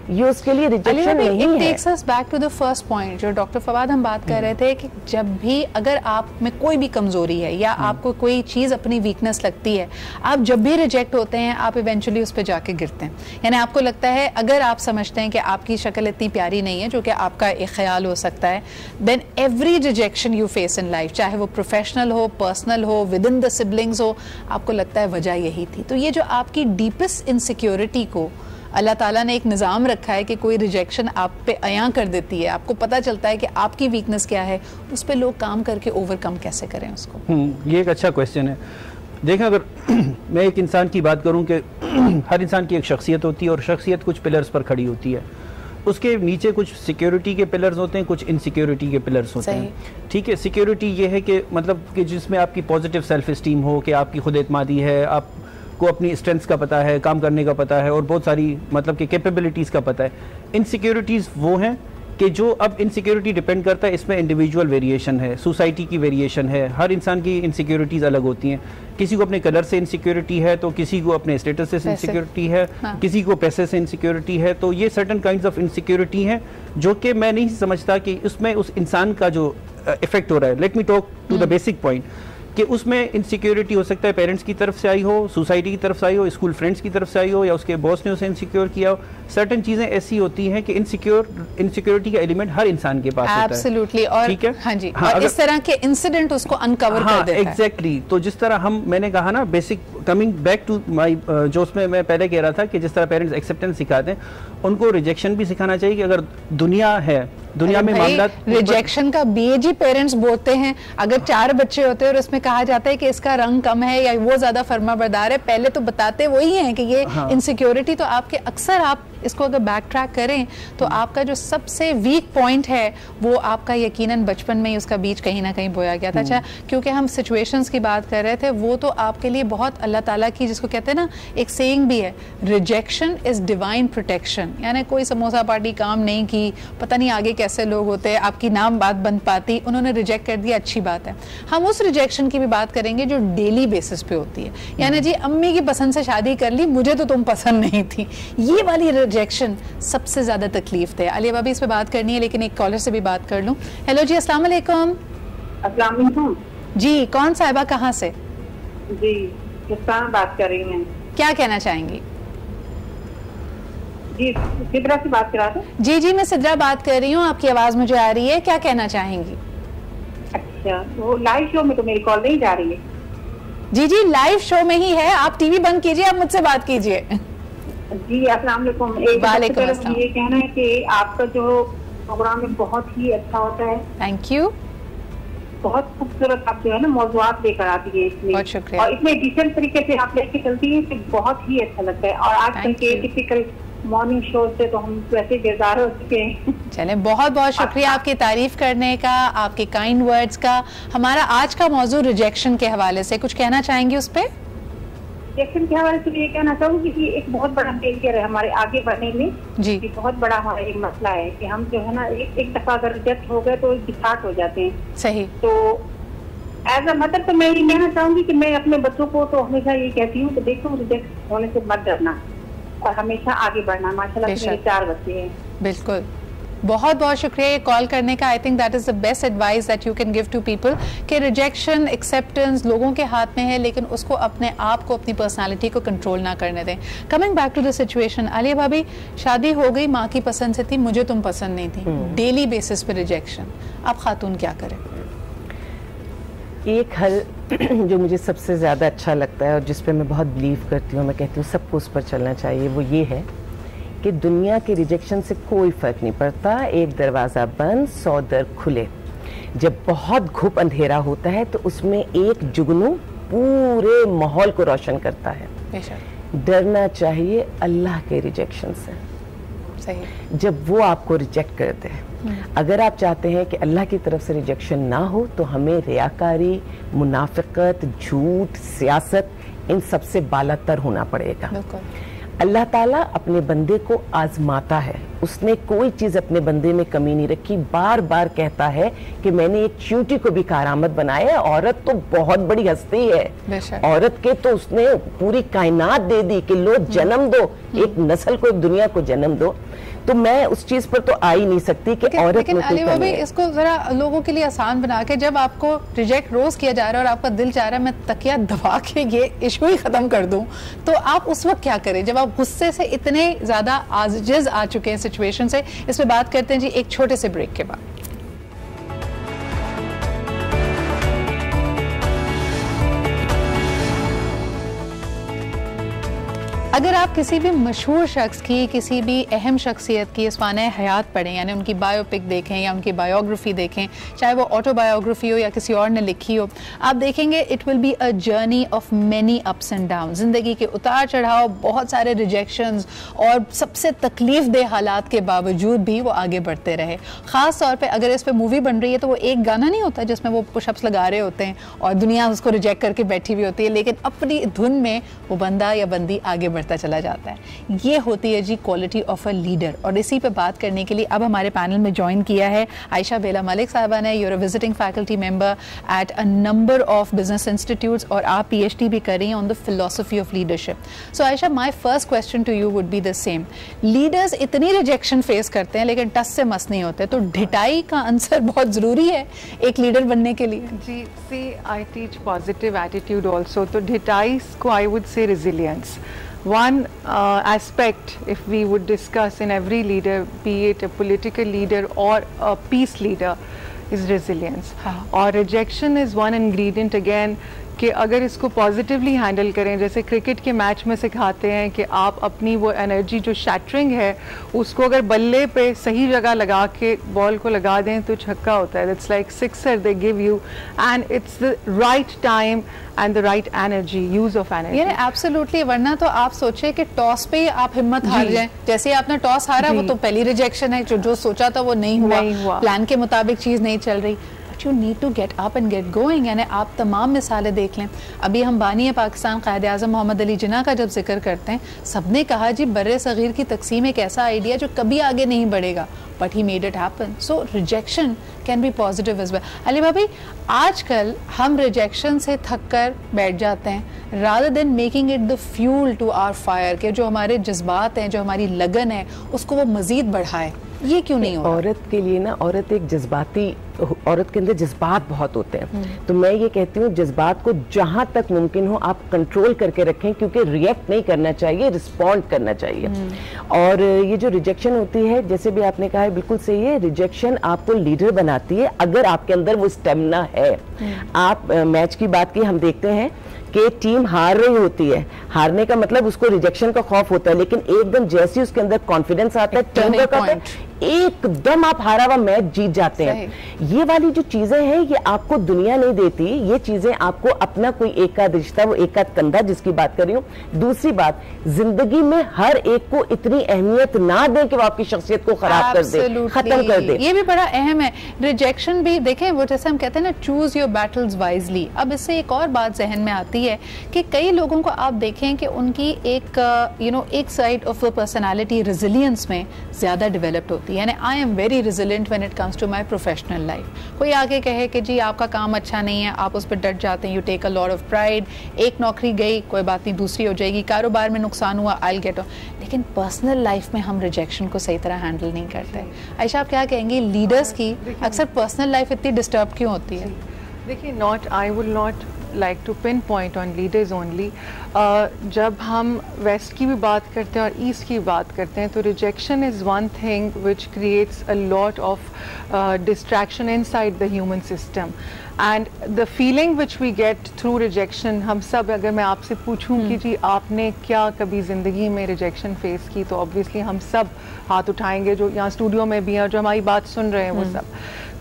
ये उसके लिए रिजेक्शन नहीं है। Takes us back to the first point जो डॉक्टर फवाद हम बात कर रहे थे कि जब भी अगर आप में कोई भी कमजोरी है या आपको कोई चीज अपनी वीकनेस लगती है, आप जब भी रिजेक्ट होते हैं आप इवेंचुअली उस पर जाके गिरते हैं। यानी आपको लगता है, अगर आप समझते हैं कि आपकी शक्ल इतनी प्यारी नहीं है, जो कि आपका एक ख्याल हो सकता है, then every rejection you face in life, चाहे वो प्रोफेशनल हो, पर्सनल हो, विद इन द सिबलिंग्स हो, आपको लगता है वजह यही थी। तो ये जो आपकी डीपेस्ट इनसिक्योरिटी को अल्लाह ताला ने एक निज़ाम रखा है कि कोई रिजेक्शन आप पे अयां कर देती है, आपको पता चलता है कि आपकी वीकनेस क्या है, उस पे लोग काम करके ओवरकम कैसे करें उसको। ये एक अच्छा क्वेश्चन है। देखें, अगर मैं एक इंसान की बात करूं कि हर इंसान की एक शख्सियत होती है और शख्सियत कुछ पिलर्स पर खड़ी होती है, उसके नीचे कुछ सिक्योरिटी के पिलर्स होते हैं, कुछ इनसिक्योरिटी के पिलर्स होते हैं। ठीक है, सिक्योरिटी ये है कि मतलब कि जिसमें आपकी पॉजिटिव सेल्फ इस्टीम हो, कि आपकी खुद एतमादी है, आप को अपनी स्ट्रेंथ्स का पता है, काम करने का पता है और बहुत सारी मतलब कि कैपेबिलिटीज़ का पता है। इनसिक्योरिटीज़ वो हैं कि जो, अब इनसिक्योरिटी डिपेंड करता है, इसमें इंडिविजुअल वेरिएशन है, सोसाइटी की वेरिएशन है, हर इंसान की इनसिक्योरिटीज़ अलग होती हैं। किसी को अपने कलर से इनसिक्योरिटी है, तो किसी को अपने स्टेटस से इनसिक्योरिटी है, किसी को पैसे से इनसिक्योरिटी है। तो ये सर्टन काइंड्स ऑफ इनसिक्योरिटी हैं जो कि मैं नहीं समझता कि उसमें उस इंसान का जो इफेक्ट हो रहा है। Let me talk to the basic point कि उसमें इनसिक्योरिटी हो सकता है पेरेंट्स की तरफ से आई हो, सोसाइटी की तरफ से आई हो, स्कूल फ्रेंड्स की तरफ से आई हो, या उसके बॉस ने उसे इनसिक्योर किया हो। सर्टेन चीजें ऐसी होती हैं कि इनसिक्योरिटी का एलिमेंट हर इंसान के पास होता है। एब्सोल्युटली। और ठीक है, हाँ जी, और इस तरह के इंसिडेंट उसको अनकवर कर देता है। एग्जैक्टली। तो जिस तरह मैंने कहा ना, basic coming back to my, जो उसमें मैं पहले कह रहा था कि जिस तरह पेरेंट्स एक्सेप्टेंस सिखाते हैं, उनको रिजेक्शन भी सिखाना चाहिए कि अगर दुनिया है, दुनिया में मामला रिजेक्शन का बीज ही पेरेंट्स बोलते हैं। अगर 4 बच्चे होते हैं और इसमें कहा जाता है कि इसका रंग कम है या वो ज्यादा फर्माबरदार है, पहले तो बताते वही हैं कि ये इनसिक्योरिटी। तो आपके अक्सर आप इसको अगर बैक ट्रैक करें तो आपका जो सबसे वीक पॉइंट है वो आपका यकीनन बचपन में ही उसका बीज कहीं ना कहीं बोया गया था। अच्छा, क्योंकि हम सिचुएशंस की बात कर रहे थे, वो तो आपके लिए बहुत अल्लाह ताला की, जिसको कहते हैं ना, एक सेइंग भी है, रिजेक्शन इज डिवाइन प्रोटेक्शन। यानी कोई समोसा पार्टी काम नहीं की, पता नहीं आगे कैसे लोग होते हैं, आपकी नाम बात बन पाती, उन्होंने रिजेक्ट कर दिया, अच्छी बात है। हम उस रिजेक्शन की भी बात करेंगे जो डेली बेसिस पे होती है। यानी जी अम्मी की पसंद से शादी कर ली, मुझे तो तुम पसंद नहीं थी, ये वाली रिजेक्शन सबसे ज्यादा तकलीफ थे। अलिया भाभी इस पे बात करनी है, लेकिन एक कॉलर से भी बात कर लूं। हेलो जी, अस्सलाम वालेकुम। अस्सलाम वालेकुम जी, कौन साहिबा, कहाँ से? जी, किसान बात कर रही हैं। क्या कहना चाहेंगी? जी, सिद्रा से बात करा दो। जी जी, मैं सिद्रा बात कर रही हूँ, आपकी आवाज मुझे आ रही है, क्या कहना चाहेंगी? अच्छा, वो लाइव शो में तो मेरी कॉल नहीं जा रही है। जी जी, लाइव शो में ही है, आप टीवी बंद कीजिए, आप मुझसे बात कीजिए। जी, अस्सलाम वालेकुम। वालेकुम अस्सलाम। ये कहना है कि आपका जो प्रोग्राम है बहुत ही अच्छा होता है। Thank you. बहुत खूबसूरत आप जो है ना मौजूआत लेकर आती है इसमें, बहुत शुक्रिया। और इतने डिसेंट तरीके से आप लेके चलती है कि बहुत ही अच्छा लगता है। और आजकल के टिपिकल मॉर्निंग शो से तो हम वैसे बेजार हो चुके हैं। चले, बहुत बहुत शुक्रिया आपकी तारीफ करने का, आपके काइंड वर्ड्स का। हमारा आज का मौजूद रिजेक्शन के हवाले से कुछ कहना चाहेंगे उस पे? रिजेक्शन के हवाले से ये कहना चाहूँगी कि एक बहुत बड़ा फेलियर है हमारे आगे बढ़ने में। जी, बहुत बड़ा हमारा एक मसला है कि हम जो है ना एक दफा अगर रिजेक्ट हो गए तो डिस्टार्ट हो जाते हैं। सही। तो एज अ मदर तो मैं ये कहना चाहूंगी कि मैं अपने बच्चों को तो हमेशा ये कहती हूँ कि देखो रिजेक्ट होने से मत डरना और हमेशा आगे बढ़ना। माशाल्लाह मेरे 4 बच्चे हैं। बिल्कुल, बहुत बहुत शुक्रिया ये कॉल करने का। I think that is the best advice that you can give to people कि रिजेक्शन, एक्सेप्टेंस लोगों के हाथ में है, लेकिन उसको अपने आप को, अपनी पर्सनालिटी को कंट्रोल ना करने दें। Coming back to the situation, Aliya भाभी, शादी हो गई, माँ की पसंद से थी, मुझे तुम पसंद नहीं थी, डेली बेसिस पे रिजेक्शन, अब खातून क्या करें? एक हल जो मुझे सबसे ज़्यादा अच्छा लगता है और जिस पे मैं बहुत बिलीव करती हूँ, मैं कहती हूँ सबको उस पर चलना चाहिए, वो ये है कि दुनिया के रिजेक्शन से कोई फ़र्क नहीं पड़ता, एक दरवाज़ा बंद 100 दर खुले। जब बहुत घुप अंधेरा होता है तो उसमें एक जुगनू पूरे माहौल को रोशन करता है। डरना चाहिए अल्लाह के रिजेक्शन से। सही। जब वो आपको रिजेक्ट करते हैं, अगर आप चाहते हैं कि अल्लाह की तरफ से रिजेक्शन ना हो तो हमें रियाकारी, मुनाफिकत, झूठ, सियासत, इन सबसे बालातर होना पड़ेगा। अल्लाह ताला अपने बंदे को आजमाता है, उसने कोई चीज़ अपने बंदे में कमी नहीं रखी। बार बार कहता है कि मैंने एक चींटी को भी कारामद बनाया है। औरत तो बहुत बड़ी हस्ती है, औरत के तो उसने पूरी कायनात दे दी कि लो जन्म दो, एक नस्ल को, एक दुनिया को जन्म दो। तो मैं उस चीज पर तो आ ही नहीं सकती कि औरत लेकिन अली भाभी इसको जरा लोगों के लिए आसान बना के, जब आपको रिजेक्ट रोज किया जा रहा है और आपका दिल चाह रहा है मैं तकिया दबा के ये इशू ही खत्म कर दूं, तो आप उस वक्त क्या करें जब आप गुस्से से इतने ज्यादा आजिज आ चुके हैं सिचुएशन से? इस पे बात करते हैं जी एक छोटे से ब्रेक के बाद। अगर आप किसी भी मशहूर शख्स की, किसी भी अहम शख्सियत की इसवाने हयात पढ़ें, यानी उनकी बायोपिक देखें या उनकी बायोग्राफी देखें, चाहे वो ऑटोबायोग्राफी हो या किसी और ने लिखी हो, आप देखेंगे it will be a journey of many ups and down. ज़िंदगी के उतार चढ़ाव, बहुत सारे रिजेक्शंस और सबसे तकलीफ दे हालात के बावजूद भी वो आगे बढ़ते रहे। ख़ास तौर पर अगर इस पर मूवी बन रही है तो वो एक गाना नहीं होता जिसमें वो पुशअप्स लगा रहे होते हैं और दुनिया उसको रिजेक्ट करके बैठी हुई होती है, लेकिन अपनी धुन में वो बंदा या बंदी आगे बढ़ता चला जाता है। ये होती है जी क्वालिटी ऑफ अ लीडर। और इसी पे बात करने के लिए अब हमारे पैनल में ज्वाइन किया है आयशा बेला मलिक साहबा ने। You're a visiting faculty member at a number of business institutes और आप PhD भी कर रही हैं on the philosophy of leadership. So Ayesha, my first question to you would be the same. Leaders इतनी रिजेक्शन फेस करते हैं लेकिन टस से मस नहीं होते, तो ढिठाई का आंसर बहुत जरूरी है एक लीडर बनने के लिए? जी, see I teach positive attitude also, तो ढिठाई को I would say resilience. One aspect, if we would discuss in every leader, be it a political leader or a peace leader, is resilience. और rejection is one ingredient again कि अगर इसको positively handle करें, जैसे cricket के match में सिखाते हैं कि आप अपनी वो एनर्जी जो शैटरिंग है उसको अगर बल्ले पे सही जगह लगा के बॉल को लगा दें तो छक्का होता है। It's like sixer they give you and it's the right time and the right energy, use of energy. ये एब्सोल्युटली, वरना तो आप सोचे कि टॉस पे ही आप हिम्मत हार जाएं। जैसे ही आपने टॉस हारा वो तो पहली रिजेक्शन है, जो सोचा था वो नहीं हुआ, प्लान के मुताबिक चीज नहीं चल रही। You need to get up and get going। यानी आप तमाम मिसालें देख लें। अभी हम बानी पाकिस्तान कायद आज़म मोहम्मद अली जिन्ना का जब जिक्र करते हैं, सबने कहा जी बर्रे सगीर की तकसीम एक ऐसा आइडिया जो कभी आगे नहीं बढ़ेगा, but he made it happen. So rejection can be positive as well. Ali भाभी, आजकल हम रिजेक्शन से थक कर बैठ जाते हैं rather than making it the fuel to our fire, के जो हमारे जज्बात हैं, जो हमारी लगन है, उसको वो मजीद बढ़ाए। ये क्यों नहीं हो? औरत के लिए ना, औरत एक जज्बाती, औरत के अंदर जज्बात बहुत होते हैं। तो मैं ये कहती हूँ जज्बात को जहाँ तक मुमकिन हो आप कंट्रोल करके रखें, क्योंकि रिएक्ट नहीं करना चाहिए, रिस्पॉन्ड करना चाहिए। और ये जो रिजेक्शन होती है, जैसे भी आपने कहा है, बिल्कुल सही है, रिजेक्शन आपको लीडर बनाती है अगर आपके अंदर वो स्टेमिना है। आप मैच की बात की, हम देखते हैं कि टीम हार रही होती है, हारने का मतलब उसको रिजेक्शन का खौफ होता है, लेकिन एकदम जैसे उसके अंदर कॉन्फिडेंस आता है, टीम वर्क आता है, एकदम आप हारा हुआ मैच जीत जाते हैं। ये वाली जो चीजें हैं ये आपको दुनिया नहीं देती, ये चीजें आपको अपना कोई एक आध रिश्ता, वो एक आध कंधा जिसकी बात कर रही हूँ। दूसरी बात, जिंदगी में हर एक को इतनी अहमियत ना दें कि वो आपकी शख्सियत को खराब कर दे, खत्म कर दे। ये भी बड़ा अहम है। रिजेक्शन भी देखें, वो जैसे हम कहते हैं ना, चूज योर बैटल्स वाइजली। अब इससे एक और बात जहन में आती है कि कई लोगों को आप देखें कि उनकी एक एक side of the personality resilience में ज्यादा डेवलप्ड होती है। यानी I am very resilient when it comes to my professional life. कोई आगे कहे कि जी आपका काम अच्छा नहीं है, आप उस पर डट जाते हैं, you take a lot of pride. एक नौकरी गई, कोई बात नहीं, दूसरी हो जाएगी। कारोबार में नुकसान हुआ, आई विल गेट ऑन। लेकिन पर्सनल लाइफ में हम रिजेक्शन को सही तरह हैंडल नहीं करते। आयशा, आप क्या कहेंगी, लीडर्स की अक्सर पर्सनल लाइफ इतनी डिस्टर्ब क्यों होती है? देखिए, not I will not like to pinpoint on leaders only. जब हम वेस्ट की भी बात करते हैं और ईस्ट की बात करते हैं तो rejection is one thing which creates a lot of distraction inside the human system and the feeling which we get through rejection. हम सब, अगर मैं आपसे पूछूं कि जी आपने क्या कभी ज़िंदगी में रिजेक्शन फेस की, तो ऑब्वियसली हम सब हाथ उठाएंगे जो यहाँ स्टूडियो में भी हैं और जो हमारी बात सुन रहे हैं वो सब.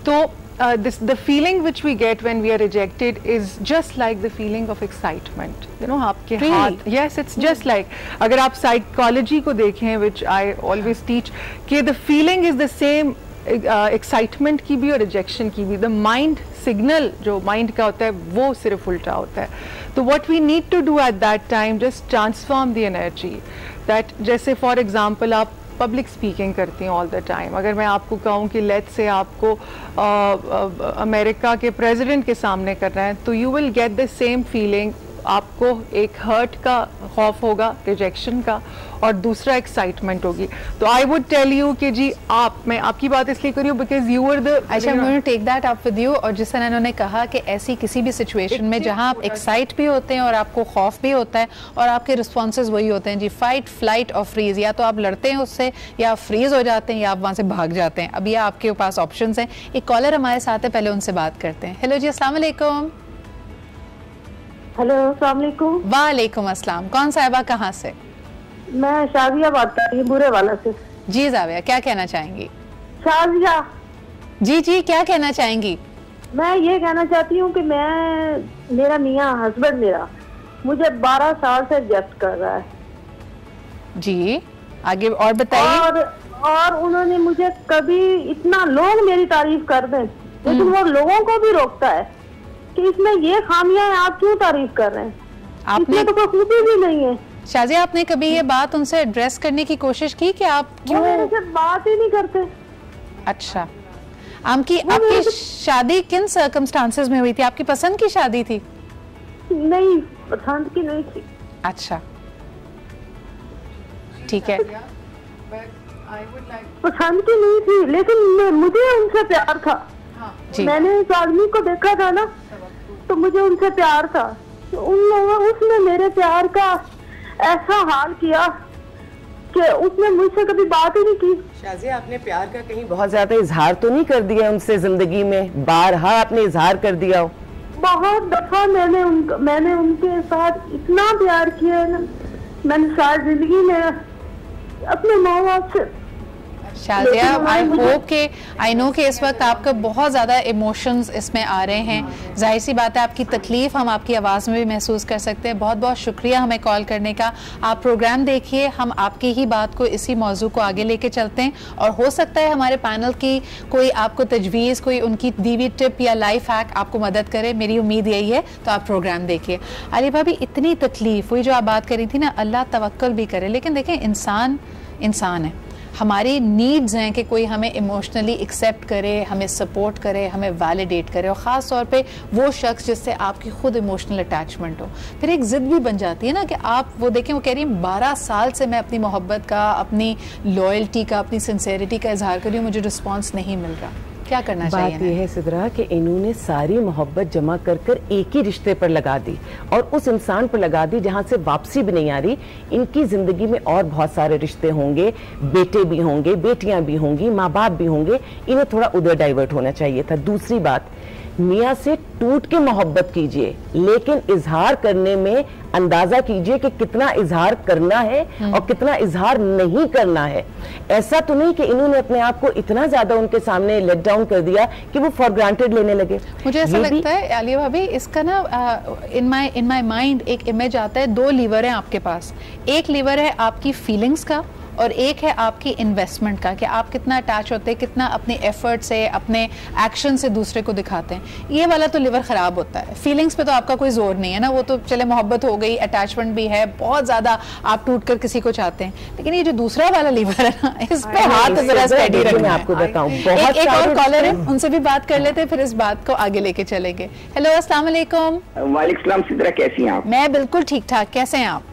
तो the feeling which we get when we are rejected is just like the feeling of excitement. You know, आपके हाथ. Yes, it's just like. अगर आप psychology को देखें, which I always teach, कि the feeling is the same. Excitement की भी और रिजेक्शन की भी. द माइंड सिग्नल जो माइंड का होता है वो सिर्फ उल्टा होता है. तो what we need to do at that time, just transform the energy. That जैसे फॉर एग्जांपल आप पब्लिक स्पीकिंग करती हैं ऑल द टाइम. अगर मैं आपको कहूँ कि लेट्स से आपको अमेरिका के प्रेसिडेंट के सामने करना है, तो you will get the same feeling. आपको एक हर्ट का खौफ होगा, रिजेक्शन का, और दूसरा एक्साइटमेंट होगी. तो आई वुड टेल यू कि जी मैं आपकी बात इसलिए करी हूँ बिकॉज यू वर द. अच्छा, I want to take that up with you. और जिस तरह इन्होंने कहा कि ऐसी किसी भी सिचुएशन में जहां आप एक्साइट भी होते हैं और आपको खौफ भी होता है और आपके रिस्पॉन्सेज वही होते हैं जी, फाइट, फ्लाइट और फ्रीज. या तो आप लड़ते हैं उससे, या आप फ्रीज हो जाते हैं, या आप वहां से भाग जाते हैं. अब ये आपके पास ऑप्शंस हैं. एक कॉलर हमारे साथ है, पहले उनसे बात करते हैं. हेलो जी, अस्सलाम वालेकुम. हेलो, अस्सलाम वालेकुम. वालेकुम अस्सलाम. कौन साहिबा, कहाँ से? मैं शाजिया बात कर रही हूँ, बुरे वाला से. जी जाविया, क्या कहना चाहेंगी? शाजिया. जी जी, क्या कहना चाहेंगी? मैं ये कहना चाहती हूँ कि मेरा मियाँ, हस्बैंड मेरा, मुझे 12 साल से रिजेक्ट कर रहा है. जी, आगे और बताइए. और उन्होंने मुझे कभी, इतना लोग मेरी तारीफ कर दें, लेकिन वो लोगों को भी रोकता है कि इसमें ये खामियां हैं, आप क्यों तारीफ कर रहे हैं? आपने तो कोई खूबी भी नहीं है. शाजिया, आपने कभी ये बात उनसे एड्रेस करने की कोशिश की कि आप क्यों? मेरे से बात ही नहीं करते. अच्छा, आपकी शादी किन सर्कमस्टांसेस में हुई थी? आपकी पसंद की शादी थी? नहीं, पसंद की नहीं थी. अच्छा, ठीक है. पसंद की नहीं थी, लेकिन मुझे उनसे प्यार था. मैंने इस आदमी को देखा था ना, तो मुझे उनसे प्यार था. तो उसने मेरे प्यार का ऐसा हाल किया कि उसने मुझसे कभी बात ही नहीं की. शाजिया, आपने प्यार का कहीं बहुत ज्यादा इजहार तो नहीं कर दिया उनसे जिंदगी में? बारहा आपने इजहार कर दिया हो. बहुत दफा मैंने उनके साथ इतना प्यार किया है ना, मैंने सारी जिंदगी में अपने माँ बाप से. शाजिया, आई नो कि इस वक्त आपका बहुत ज़्यादा इमोशंस इसमें आ रहे हैं. जाहिर सी बात है, आपकी तकलीफ़ हम आपकी आवाज़ में भी महसूस कर सकते हैं. बहुत बहुत शुक्रिया हमें कॉल करने का. आप प्रोग्राम देखिए, हम आपकी ही बात को, इसी मौजू को आगे लेके चलते हैं. और हो सकता है हमारे पैनल की कोई आपको तजवीज़, कोई उनकी दी हुई टिप या लाइफ हैक आपको मदद करे. मेरी उम्मीद यही है. तो आप प्रोग्राम देखिए. अली भाभी, इतनी तकलीफ़, वही जो आप बात करी थी ना, अल्लाह तवक्कुल भी करे, लेकिन देखें इंसान है. हमारी नीड्स हैं कि कोई हमें इमोशनली एक्सेप्ट करे, हमें सपोर्ट करे, हमें वैलिडेट करे. और ख़ास तौर पे वो शख्स जिससे आपकी खुद इमोशनल अटैचमेंट हो. फिर एक ज़िद भी बन जाती है ना कि आप वो देखें, वो कह रही है 12 साल से मैं अपनी मोहब्बत का, अपनी लॉयल्टी का, अपनी सिंसेरिटी का इजहार कर रही हूँ, मुझे रिस्पॉन्स नहीं मिल रहा. क्या करना चाहिए? बात यह है सिद्रा कि इन्होंने सारी मोहब्बत जमा कर एक ही रिश्ते पर लगा दी और उस इंसान पर लगा दी जहां से वापसी भी नहीं आ रही. इनकी जिंदगी में और बहुत सारे रिश्ते होंगे, बेटे भी होंगे, बेटियां भी होंगी, माँ बाप भी होंगे. इन्हें थोड़ा उधर डाइवर्ट होना चाहिए था. दूसरी बात, मियाँ से टूट के मोहब्बत कीजिए, लेकिन इजहार करने में अंदाजा कीजिए कि कितना इजहार करना है और कितना इजहार नहीं करना है. ऐसा तो नहीं कि इन्होंने अपने आप को इतना ज्यादा उनके सामने लेट डाउन कर दिया कि वो फॉर ग्रांटेड लेने लगे. मुझे ऐसा लगता है आलिया भाभी, इसका ना इन माय माइंड एक इमेज आता है. 2 लीवर हैं आपके पास. एक लीवर है आपकी फीलिंग्स का और एक है आपकी इन्वेस्टमेंट का, कि आप कितना अटैच होते हैं, कितना अपने एफर्ट से, अपने एक्शन से दूसरे को दिखाते हैं. ये वाला तो लिवर खराब होता है. फीलिंग्स पे तो आपका कोई जोर नहीं है ना, वो तो चले मोहब्बत हो गई, अटैचमेंट भी है, बहुत ज्यादा आप टूट कर किसी को चाहते हैं. लेकिन ये जो दूसरा वाला लिवर है ना, इस पे हाथ जरा स्टेडी रखना. मैं आपको बताऊं, एक और कॉलर है, उनसे भी बात कर लेते हैं, फिर इस बात को आगे लेके चलेंगे. हेलो, अस्सलाम वालेकुम. वालेकुम सलाम. सिद्रा, कैसी हैं आप? मैं बिल्कुल ठीक ठाक. कैसे हैं आप?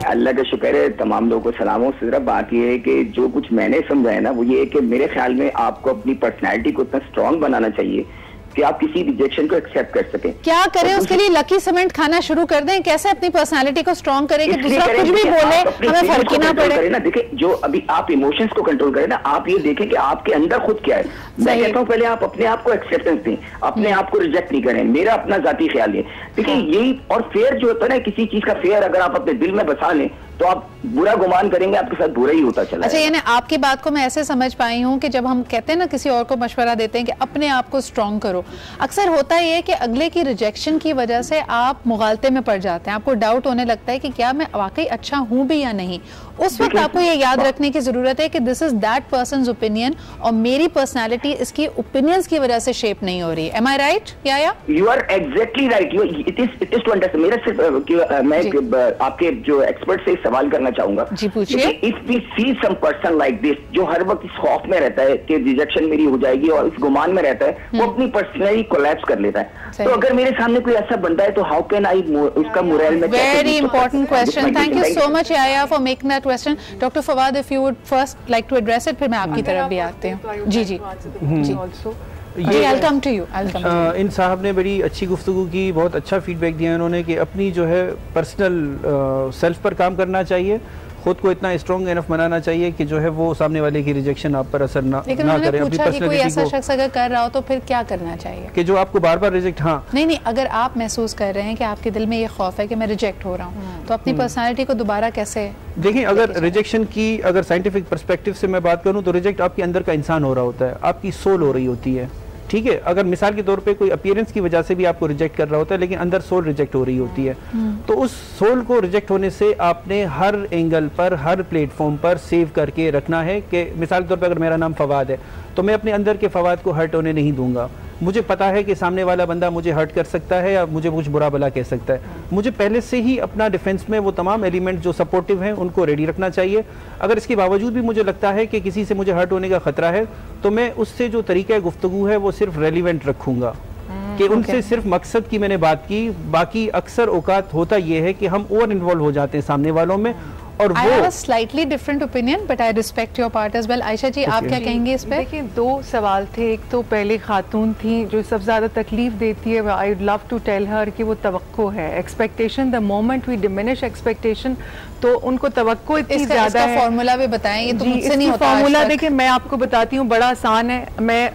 अल्लाह का शुक्र है. तमाम लोगों को सलाम हो. सिर्फ बात यह है कि जो कुछ मैंने समझा है ना, वो ये है कि मेरे ख्याल में आपको अपनी पर्सनैलिटी को इतना स्ट्रांग बनाना चाहिए कि आप किसी रिजेक्शन को एक्सेप्ट कर सकें। क्या करें उसके लिए? लकी सीमेंट खाना शुरू कर दें? कैसे अपनी पर्सनालिटी को स्ट्रॉन्ग करें कि दूसरा कुछ भी बोले हमें फर्क ही ना पड़े? ना देखिए, जो अभी आप इमोशंस को कंट्रोल करें ना, आप ये देखें कि आपके अंदर खुद क्या है। मैं कहता हूँ पहले आप अपने आप को एक्सेप्टेंस दें, अपने आप को रिजेक्ट नहीं करें, मेरा अपना जाती ख्याल है। देखिए यही, और फेयर जो होता है ना, किसी चीज का फेयर अगर आप अपने दिल में बसा लें तो आप बुरा गुमान करेंगे, आपके साथ बुरा ही होता चला। अच्छा, यानी आपकी बात को मैं ऐसे समझ पाई हूँ कि जब हम कहते हैं ना किसी और को मशवरा देते हैं कि अपने आप को स्ट्रॉन्ग करो, अक्सर होता है कि अगले की रिजेक्शन की वजह से आप मुगालते में पड़ जाते हैं, आपको डाउट होने लगता है कि क्या मैं वाकई अच्छा हूँ भी या नहीं। उस वक्त आपको ये याद रखने की जरूरत है कि this is that persons opinion और मेरी पर्सनैलिटी इसकी ओपिनियंस की वजह से शेप नहीं हो रही है। Am I right? You are exactly right. It is to understand. मेरा सिर्फ मैं आपके जो एक्सपर्ट से सवाल करना चाहूंगा। जी पूछिए। If we see some person like this, जो हर वक्त इस खौफ में रहता है कि रिजेक्शन मेरी हो जाएगी और इस गुमान में रहता है, वो अपनी पर्सनैलिटी कोलैप्स कर लेता है। तो अगर मेरे सामने कोई ऐसा बंदा है तो हाउ कैन आई उसका मोरल में? Very important question. Thank you so much याया for making that question. Doctor Fawad, if you would first like to address it, फिर मैं आपकी तरफ भी आती हूँ। जी जी जी, I'll come to you. इन साहब ने बड़ी अच्छी गुफ्तगू की, बहुत अच्छा फीडबैक दिया उन्होंने कि अपनी जो है पर्सनल सेल्फ पर काम करना चाहिए, खुद को इतना स्ट्रॉन्ग एनफ बनाना चाहिए कि जो है वो सामने वाले की रिजेक्शन आप पर असर ना करे। अपनी पर्सनैलिटी कोई ऐसा शख्स अगर कर रहा हो तो फिर क्या करना चाहिए कि जो आपको बार बार रिजेक्ट? हाँ नहीं, अगर आप महसूस कर रहे हैं कि आपके दिल में ये खौफ है कि मैं रिजेक्ट हो रहा हूँ, तो अपनी पर्सनैलिटी को दोबारा कैसे देखिए? अगर रिजेक्शन की अगर साइंटिफिक पर्सपेक्टिव से मैं बात करूँ तो रिजेक्ट आपके अंदर का इंसान हो रहा होता है, आपकी सोल हो रही होती है। ठीक है, अगर मिसाल के तौर पे कोई अपीयरेंस की वजह से भी आपको रिजेक्ट कर रहा होता है लेकिन अंदर सोल रिजेक्ट हो रही होती है, तो उस सोल को रिजेक्ट होने से आपने हर एंगल पर, हर प्लेटफॉर्म पर सेव करके रखना है कि मिसाल के तौर पे अगर मेरा नाम फवाद है तो मैं अपने अंदर के फवाद को हर्ट होने नहीं दूंगा। मुझे पता है कि सामने वाला बंदा मुझे हर्ट कर सकता है या मुझे कुछ बुरा भला कह सकता है, मुझे पहले से ही अपना डिफेंस में वो तमाम एलिमेंट जो सपोर्टिव हैं उनको रेडी रखना चाहिए। अगर इसके बावजूद भी मुझे लगता है कि किसी से मुझे हर्ट होने का खतरा है तो मैं उससे जो तरीका गुफ्तगू है वो सिर्फ रेलिवेंट रखूंगा कि उनसे सिर्फ मकसद की मैंने बात की। बाकी अक्सर औकात होता ये है कि हम ओवर इन्वॉल्व हो जाते हैं सामने वालों में और I have a slightly different opinion, but I respect your part as well. Ayesha जी, आप क्या कहेंगे इस पे? देखिए, दो सवाल थे। एक तो पहले खातून थी जो सबसे ज़्यादा तकलीफ देती है, I would love to tell her कि वो तवक्को है, expectation. The moment we diminish expectation तो उनको तवक्को इतनी ज़्यादा है। फॉर्मूला भी बताएं, ये तो मुझसे नहीं होता। फॉर्मूला देखिए मैं आपको बताती हूँ, बड़ा आसान है। मैं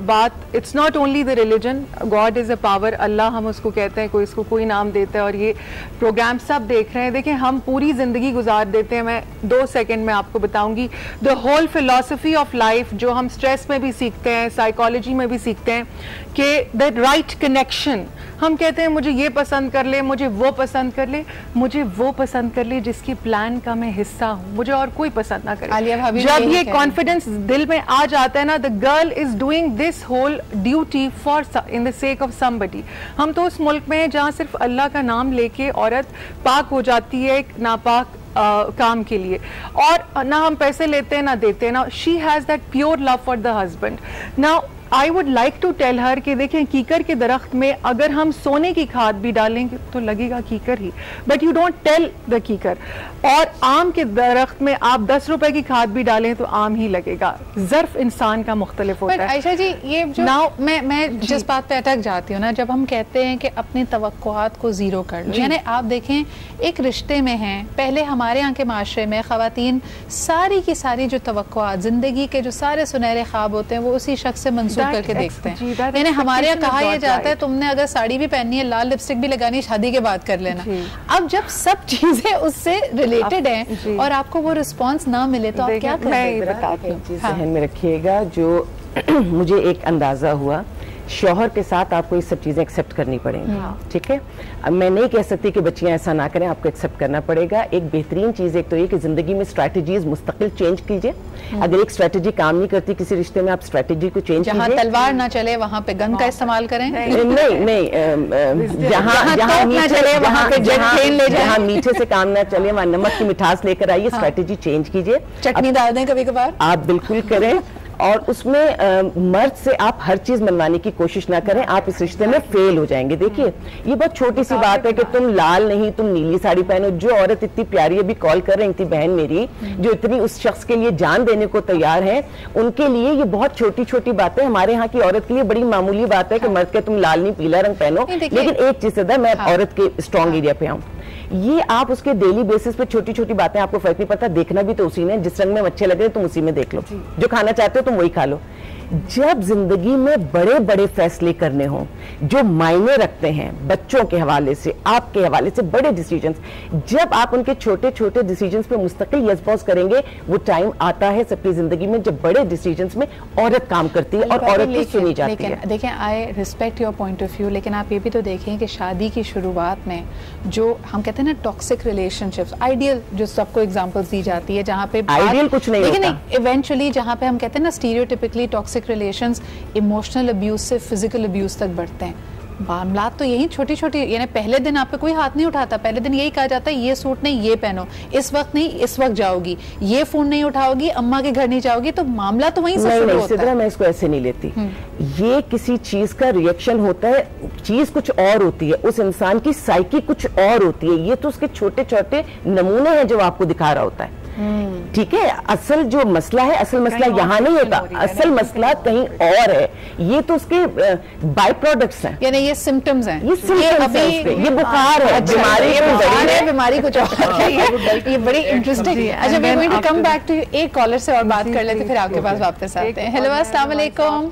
बात, it's not only the religion, God is a power, अल्लाह हम उसको कहते हैं, कोई इसको कोई नाम देता है, और ये प्रोग्राम सब देख रहे हैं। देखिए हम पूरी ज़िंदगी गुजार देते हैं, मैं 2 सेकंड में आपको बताऊंगी the whole philosophy of life, जो हम स्ट्रेस में भी सीखते हैं, साइकोलॉजी में भी सीखते हैं कि दैट राइट कनेक्शन। हम कहते हैं मुझे ये पसंद कर ले, मुझे वो पसंद कर ले, मुझे वो पसंद कर ले जिसकी प्लान का मैं हिस्सा हूँ, मुझे और कोई पसंद ना करे। जब ये कॉन्फिडेंस दिल में आ जाता है ना, the girl is doing this whole duty for in the sake of somebody. हम तो उस मुल्क में हैं जहाँ सिर्फ अल्लाह का नाम लेके औरत पाक हो जाती है एक नापाक काम के लिए, और ना हम पैसे लेते हैं ना देते हैं ना। She has that pure love for the husband. Now I would like to tell her कि देखें, कीकर के दरख्त में अगर हम सोने की खाद भी डालेंगे तो लगेगा कीकर ही, but you don't tell the कीकर। और आम के दरख्त में आप 10 रुपए की खाद भी डालें तो आम ही लगेगा। ज़र्फ इंसान का मुख्तलिफ होता है। आयशा जी, ये जो मैं जिस बात पे अटक जाती हूँ ना, जब हम कहते हैं कि अपनी तवक्कुआत को जीरो कर लो, यानी आप देखें एक रिश्ते में हैं, पहले हमारे यहाँ के माशरे में खवातीन सारी की सारी जो तवक्कुआत, जिंदगी के जो सारे सुनहरे ख्वाब होते हैं वो उसी शख्स से मंसूब करके देखते हैं। यानी हमारे यहाँ कहा यह जाता है तुमने अगर साड़ी भी पहननी है, लाल लिपस्टिक भी लगानी, शादी के बाद कर लेना। अब जब सब चीजें उससे रिलेटेड हैं और आपको वो रिस्पॉन्स ना मिले तो आप क्या करें? बताती हूँ, ज़हन में रखिएगा। जो मुझे एक अंदाजा हुआ, शौहर के साथ आपको ये सब चीज़ें एक्सेप्ट करनी पड़ेंगी, ठीक है। अब मैं नहीं कह सकती कि बच्चियां ऐसा ना करें, आपको एक्सेप्ट करना पड़ेगा। एक बेहतरीन चीज़ एक तो ये कि ज़िंदगी में स्ट्रैटेजीज मुस्तकिल चेंज कीजिए। अगर एक स्ट्रैटेजी काम नहीं करती किसी रिश्ते में, आप स्ट्रैटेजी को चेंज कीजिए। जहाँ तलवार ना चले वहाँ पे गन का इस्तेमाल करें। नहीं, जहाँ मीठे से काम ना चले वहाँ नमक की मिठास लेकर आइए, स्ट्रैटेजी चेंज कीजिए। चटनी डाल दें कभी कभार, आप बिल्कुल करें। और उसमें मर्द से आप हर चीज मनवाने की कोशिश ना करें, आप इस रिश्ते में फेल हो जाएंगे। देखिए ये बहुत छोटी सी बात है कि तुम लाल नहीं तुम नीली साड़ी पहनो। जो औरत इतनी प्यारी अभी कॉल कर रही थी बहन मेरी, जो इतनी उस शख्स के लिए जान देने को तैयार है, उनके लिए ये बहुत छोटी छोटी बातें, हमारे यहाँ की औरत के लिए बड़ी मामूली बात है कि मर्द के तुम लाल नहीं पीला रंग पहनो। लेकिन एक चीज है, मैं औरत के स्ट्रॉन्ग एरिया पे आऊँ, ये आप उसके डेली बेसिस पे छोटी छोटी बातें, आपको फर्क नहीं पड़ता, देखना भी तो उसी ने, जिस रंग में अच्छे लग रहे तुम उसी में देख लो, जो खाना चाहते हो तुम वही खा लो। जब जिंदगी में बड़े बड़े फैसले करने हों जो मायने रखते हैं, बच्चों के हवाले से, आपके हवाले से बड़े डिसीजंस, जब आप उनके छोटे छोटे डिसीजंस पे मुस्तकिल यस पॉज करेंगे, वो टाइम आता है सबकी जिंदगी में जब बड़े डिसीजंस में औरत काम करती है और औरत की सुनी जाती है। देखें, I respect your point of view, लेकिन आप ये भी तो देखें कि शादी की शुरुआत में जो हम कहते हैं ना टॉक्सिक रिलेशनशिप्स, आइडियल जो सबको एग्जांपल्स दी जाती है, जहाँ पे आइडियल कुछ नहीं होता, इवेंचुअली जहाँ पे हम कहते हैं ना stereotypically toxic relations emotional abuse से फिजिकल अब्यूज तक बढ़ते हैं। मामला तो यही छोटी छोटी, यानी पहले दिन आप पे कोई हाथ नहीं उठाता, पहले दिन यही कहा जाता है ये सूट नहीं ये पहनो, इस वक्त नहीं इस वक्त जाओगी, ये फोन नहीं उठाओगी, अम्मा के घर नहीं जाओगी, तो मामला तो वहीं से शुरू होता है। मैं इसको ऐसे नहीं लेती, ये किसी चीज का रिएक्शन होता है, चीज कुछ और होती है, उस इंसान की साइकी कुछ और होती है, ये तो उसके छोटे छोटे नमूने हैं जो आपको दिखा रहा होता है। ठीक है, असल जो मसला है, असल मसला यहाँ नहीं होता, असल मसला कहीं और है, ये तो उसके बाय प्रोडक्ट्स हैं, यानी ये सिम्टम्स हैं, ये सिम्टम्स हैं, ये बुखार है, बीमारी कुछ और है, ये बड़ी इंटरेस्टिंग। अच्छा, we are going to come back to एक कॉलर से और बात कर लेते, फिर आपके पास वापस आते हैं। हेलो, अस्सलाम वालेकुम।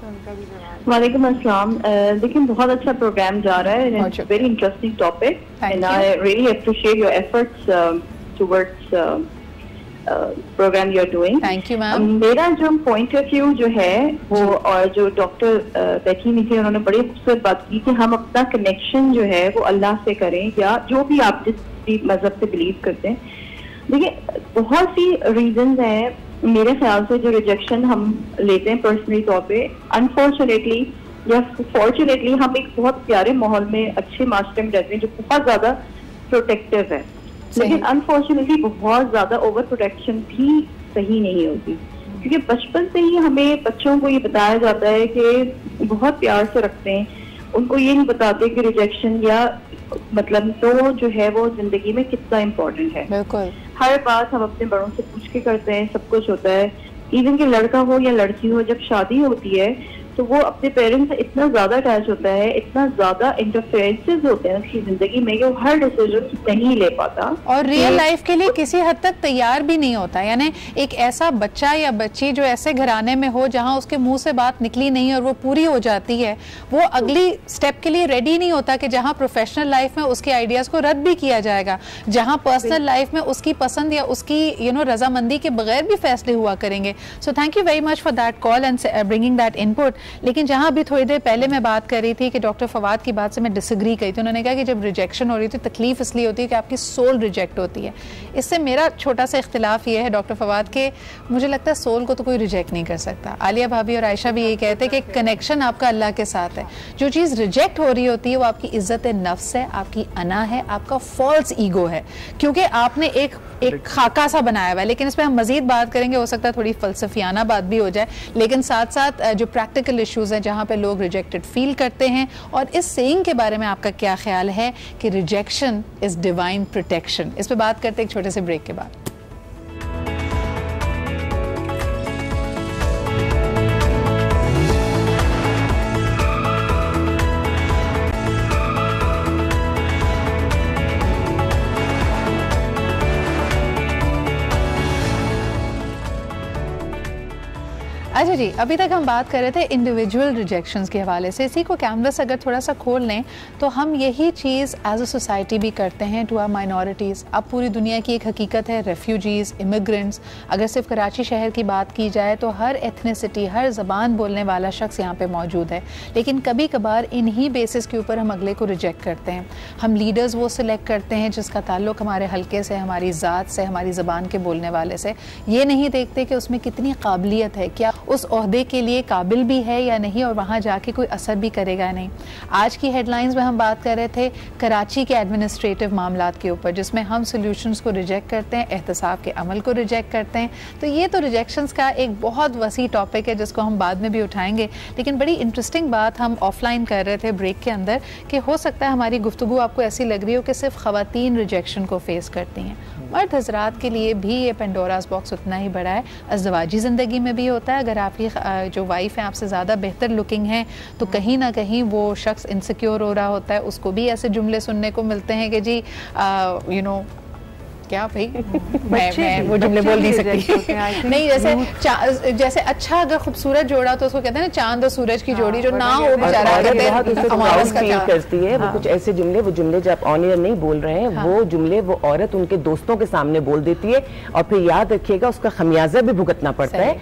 वालेकुम अस्सलाम। देखिए, बहुत अच्छा प्रोग्राम जा रहा है, very interesting topic and I really appreciate your efforts towards program you are doing. Thank you ma'am. मेरा जो पॉइंट ऑफ व्यू जो है वो, और जो डॉक्टर बैठी हुई थी उन्होंने बड़ी खूबसूरत बात की कि हम अपना कनेक्शन जो है वो अल्लाह से करें, या जो भी आप जिस भी मजहब से बिलीव करते हैं। देखिए, बहुत सी रीजंस हैं मेरे ख्याल से जो रिजेक्शन हम लेते हैं पर्सनली तौर पे। अनफॉर्चुनेटली या फॉर्चुनेटली हम एक बहुत प्यारे माहौल में, अच्छे माशरे में रहते हैं जो बहुत ज्यादा प्रोटेक्टिव है, लेकिन अनफॉर्चुनेटली बहुत ज्यादा ओवर प्रोटेक्शन भी सही नहीं होती, क्योंकि बचपन से ही हमें बच्चों को ये बताया जाता है कि बहुत प्यार से रखते हैं, उनको ये नहीं बताते कि रिजेक्शन या मतलब तो जो है वो जिंदगी में कितना इम्पोर्टेंट है। बिल्कुल, हर बात हम अपने बड़ों से पूछ के करते हैं, सब कुछ होता है। इवन कि लड़का हो या लड़की हो, जब शादी होती है तो वो अपने पेरेंट्स से इतना ज्यादा अटैच होता है, इतना ज्यादा इंटरफेरेंसेस होते हैं उसकी जिंदगी में कि वो हर डिसीजन नहीं ले पाता और रियल लाइफ के लिए किसी हद तक तैयार भी नहीं होता। यानी एक ऐसा बच्चा या बच्ची जो ऐसे घराने में हो जहां उसके मुंह से बात निकली नहीं और वो पूरी हो जाती है, वो अगली स्टेप के लिए रेडी नहीं होता कि जहां प्रोफेशनल लाइफ में उसके आइडियाज को रद्द भी किया जाएगा, जहां पर्सनल लाइफ में उसकी पसंद या उसकी रजामंदी के बगैर भी फैसले हुआ करेंगे। So thank you very much for that call and bringing that input. लेकिन जहां अभी थोड़ी देर पहले मैं बात कर रही थी कि डॉक्टर फवाद की बात से मैं डिसएग्री करी थी, उन्होंने कहा कि जब रिजेक्शन हो रही थी तकलीफ इसलिए होती है कि आपकी सोल रिजेक्ट होती है। इससे मेरा छोटा सा इख्तिलाफ ये है डॉक्टर फवाद के, मुझे लगता है सोल को तो कोई रिजेक्ट नहीं कर सकता। आलिया भाभी और आयशा भी यही कहते हैं कि कनेक्शन आपका अल्लाह के साथ है। जो चीज़ रिजेक्ट हो रही होती है वो आपकी इज्जत नफ्स है, आपकी अना है, आपका फॉल्स ईगो है, क्योंकि आपने एक खाका सा बनाया हुआ है। लेकिन इस पर हम मजीद बात करेंगे, हो सकता है थोड़ी फलसफियाना बात भी हो जाए, लेकिन साथ साथ जो प्रैक्टिकल इश्यूज हैं जहाँ पे लोग रिजेक्टेड फील करते हैं, और इस सेइंग के बारे में आपका क्या ख्याल है कि रिजेक्शन इज डिवाइन प्रोटेक्शन, इस पे बात करते हैं एक छोटे से ब्रेक के बाद। अच्छा जी, अभी तक हम बात कर रहे थे इंडिविजुअल रिजेक्शंस के हवाले से। इसी को कैनवस अगर थोड़ा सा खोल लें तो हम यही चीज़ एज अ सोसाइटी भी करते हैं टू आर माइनॉरिटीज़। अब पूरी दुनिया की एक हकीकत है, रेफ्यूजीज़, इमिग्रेंट्स, अगर सिर्फ कराची शहर की बात की जाए तो हर एथनिसिटी, हर ज़बान बोलने वाला शख्स यहाँ पे मौजूद है। लेकिन कभी कभार इन्हीं बेसिस के ऊपर हम अगले को रिजेक्ट करते हैं। हम लीडर्स वो सिलेक्ट करते हैं जिसका ताल्लुक़ हमारे हल्के से, हमारी ज़ात से, हमारी ज़बान के बोलने वाले से। ये नहीं देखते कि उसमें कितनी काबिलियत है, क्या उस ओहदे के लिए काबिल भी है या नहीं, और वहाँ जाके कोई असर भी करेगा नहीं। आज की हेडलाइंस में हम बात कर रहे थे कराची के एडमिनिस्ट्रेटिव मामलात के ऊपर, जिसमें हम सॉल्यूशंस को रिजेक्ट करते हैं, एहतसाब के अमल को रिजेक्ट करते हैं। तो ये तो रिजेक्शंस का एक बहुत वसी टॉपिक है जिसको हम बाद में भी उठाएंगे, लेकिन बड़ी इंटरेस्टिंग बात हम ऑफलाइन कर रहे थे ब्रेक के अंदर कि हो सकता है हमारी गुफ्तगू आपको ऐसी लग रही हो कि सिर्फ ख़वातीन रिजेक्शन को फेस करती हैं। मर्द हजरात के लिए भी ये पेंडोरास बॉक्स उतना ही बड़ा है, अज़दवाजी ज़िंदगी में भी होता है। अगर आपकी जो वाइफ है आपसे ज़्यादा बेहतर लुकिंग है तो कहीं ना कहीं वो शख्स इनसिक्योर हो रहा होता है, उसको भी ऐसे जुमले सुनने को मिलते हैं कि जी यू नो क्या भाई मैं वो जुमले बोल नहीं सकती नहीं, जैसे अच्छा अगर खूबसूरत जोड़ा तो उसको कहते हैं ना चांद और सूरज की जोड़ी, जो ना हो बेचारा करती है वो कुछ ऐसे जुमले, वो जुमले जब ऑन एयर नहीं बोल रहे हैं वो जुमले वो औरत उनके दोस्तों के सामने बोल देती है, और फिर याद रखिएगा उसका खमियाजा भी भुगतना पड़ता है।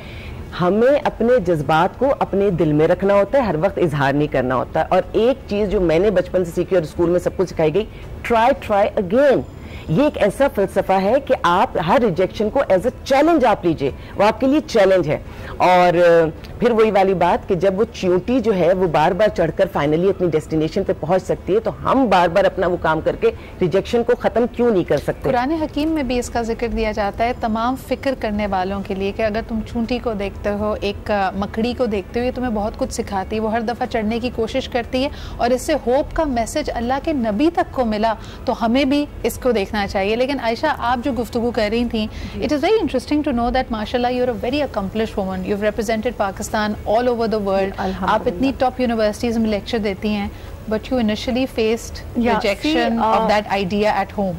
हमें अपने जज्बात को अपने दिल में रखना होता है, हर वक्त इजहार नहीं करना होता है। और एक चीज जो मैंने बचपन से सीखी और स्कूल में सबको सिखाई गई, ट्राई अगेन। ये एक ऐसा फलसफा है कि आप हर रिजेक्शन को एज अ चैलेंज आप लीजिए, वो आपके लिए चैलेंज है। और फिर वही वाली बात कि जब वो चींटी जो है वो बार बार चढ़कर फाइनली अपनी डेस्टिनेशन पे पहुंच सकती है, तो हम बार बार अपना वो काम करके रिजेक्शन को खत्म क्यों नहीं कर सकते। कुरान हकीम में भी इसका जिक्र दिया जाता है तमाम फिक्र करने वालों के लिए कि अगर तुम चींटी को देखते हो, एक मकड़ी को देखते हो, ये तुम्हें बहुत कुछ सिखाती है, वो हर दफ़ा चढ़ने की कोशिश करती है, और इससे होप का मैसेज अल्लाह के नबी तक को मिला, तो हमें भी इसको देखना चाहिए। लेकिन आयशा, आप जो गुफ्तगू कर रही थी, it is very interesting to know that माशाल्लाह you are a very accomplished woman, you have represented Pakistan all over the world, आप इतनी टॉप यूनिवर्सिटीज़ में लेक्चर देती हैं, but you initially faced rejection of that idea at home.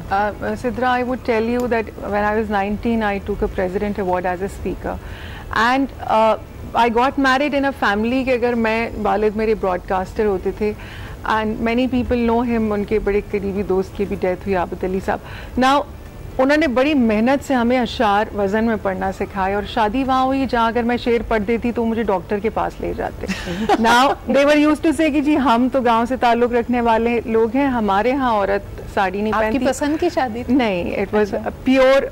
Sidra, I would tell you that when I was 19 I took a President Award as a speaker, and I got married in a family कि अगर मैं वालिद मेरे broadcaster होते थे, and many people know him, उनके बड़े करीबी दोस्त की भी डेथ हुई, आबिद अली साहब। Now उन्होंने बड़ी मेहनत से हमें अशार वज़न में पढ़ना सिखाए, और शादी वहाँ हुई जहाँ अगर मैं शेर पढ़ देती तो मुझे डॉक्टर के पास ले जाते। Now they were used to say कि जी हम तो गांव से ताल्लुक़ रखने वाले लोग हैं, हमारे यहाँ औरत साड़ी नहीं पहनती। आपकी पसंद की शादी नहीं, it was pure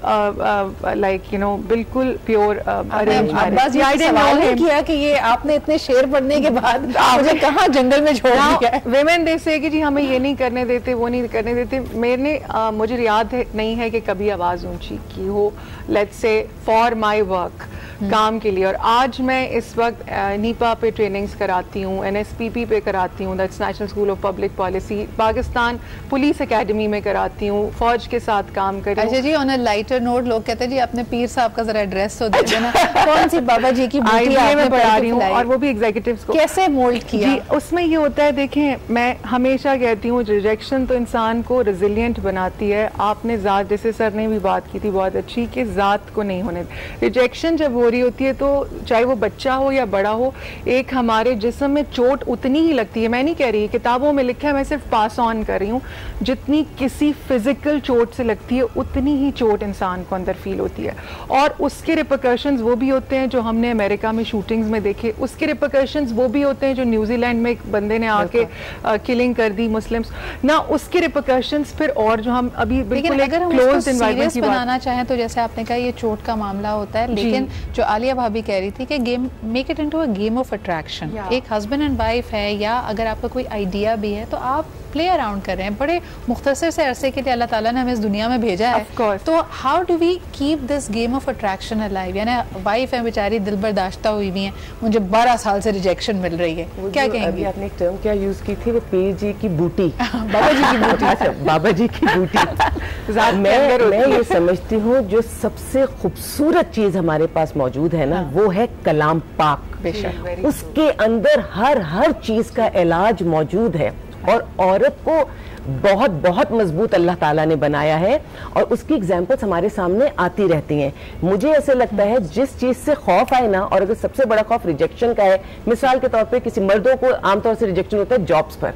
like you know बिल्कुल pure arranged marriage. I didn't know किया कि ये आपने इतने शेर पढ़ने के बाद मुझे कहाँ जंगल में छोड़ दिया। वुमेन दे से कि जी हमें ये नहीं करने देते, वो नहीं करने देते। मैंने मुझे याद है नहीं है कि कभी आवाज़ ऊंची की हो, let's say for my work, काम के लिए। और आज मैं इस वक्त नीपा पे ट्रेनिंग्स कराती हूँ, NSPP पे कराती हूँ, that's national school of public policy, Pakistan police academy में कराती हूँ, फौज के साथ काम कर रही हूँ। अच्छा जी, ऑन अ लाइटर नोट लोग कहते हैं जी अपने पीर साहब का जरा एड्रेस तो दे देना। कौन सी बाबा जी की बूटी आपने पढ़ा रही हूँ, और वो भी एग्जीक्यूटिव्स को कैसे मोल्ड किया? जी, उसमें ये होता है, देखें मैं हमेशा कहती हूँ रिजेक्शन तो इंसान को रेजिलिएंट बनाती है। आपने ज़ात, जैसे सर ने भी बात की थी बहुत अच्छी, कि ज़ात को नहीं होने। रिजेक्शन जब हो रही होती है तो चाहे वो बच्चा हो या बड़ा हो, एक हमारे जिस्म में चोट उतनी ही लगती है। मैं नहीं कह रही, किताबों में लिखा है, मैं सिर्फ पास ऑन कर रही हूँ, जितनी किसी फिजिकल चोट से लगती है उतनी ही चोट इंसान को अंदर फील होती है। और उसके रिपरकशंस वो भी होते हैं जो हमने अमेरिका में शूटिंग्स में देखे, उसके रिपरकशंस वो भी होते हैं जो न्यूजीलैंड में एक बंदे ने आके किलिंग कर दी मुस्लिम्स ना, उसके रिपरकशंस फिर और जो हम अभी बिल्कुल एक क्लोज एनवायरनमेंट की बनाना चाहें तो जैसे आपने कहा ये चोट का मामला होता है, लेकिन जो आलिया भाभी कह रही थी कि game make it into a game of attraction. एक हस्बैंड एंड वाइफ है, या अगर आपका कोई आइडिया भी है तो आप प्ले अराउंड कर रहे हैं। बड़े मुख्तसर से अरसे के लिए अल्लाह ताला ने हमें इस दुनिया में भेजा है, तो how do we keep this game of attraction alive? यानी वाइफ है बेचारी दिल बर्दाश्ता हुई हुई है, मुझे 12 साल से रिजेक्शन मिल रही है, क्या कहेंगे? आपने एक टर्म क्या यूज की थी, वो पीर जी की बूटी, बाबा जी की बूटी। अच्छा, बाबा जी की बूटी। मैं ये समझती हूँ जो सबसे खूबसूरत चीज हमारे पास मौजूद है ना, वो है कलाम पाक। उसके अंदर हर चीज का इलाज मौजूद है, और औरत को बहुत बहुत मजबूत अल्लाह ताला ने बनाया है, और उसकी एग्जाम्पल्स हमारे सामने आती रहती हैं। मुझे ऐसे लगता है जिस चीज से खौफ आए ना, और अगर सबसे बड़ा खौफ रिजेक्शन का है, मिसाल के तौर पे किसी मर्दों को आमतौर से रिजेक्शन होता है जॉब्स पर,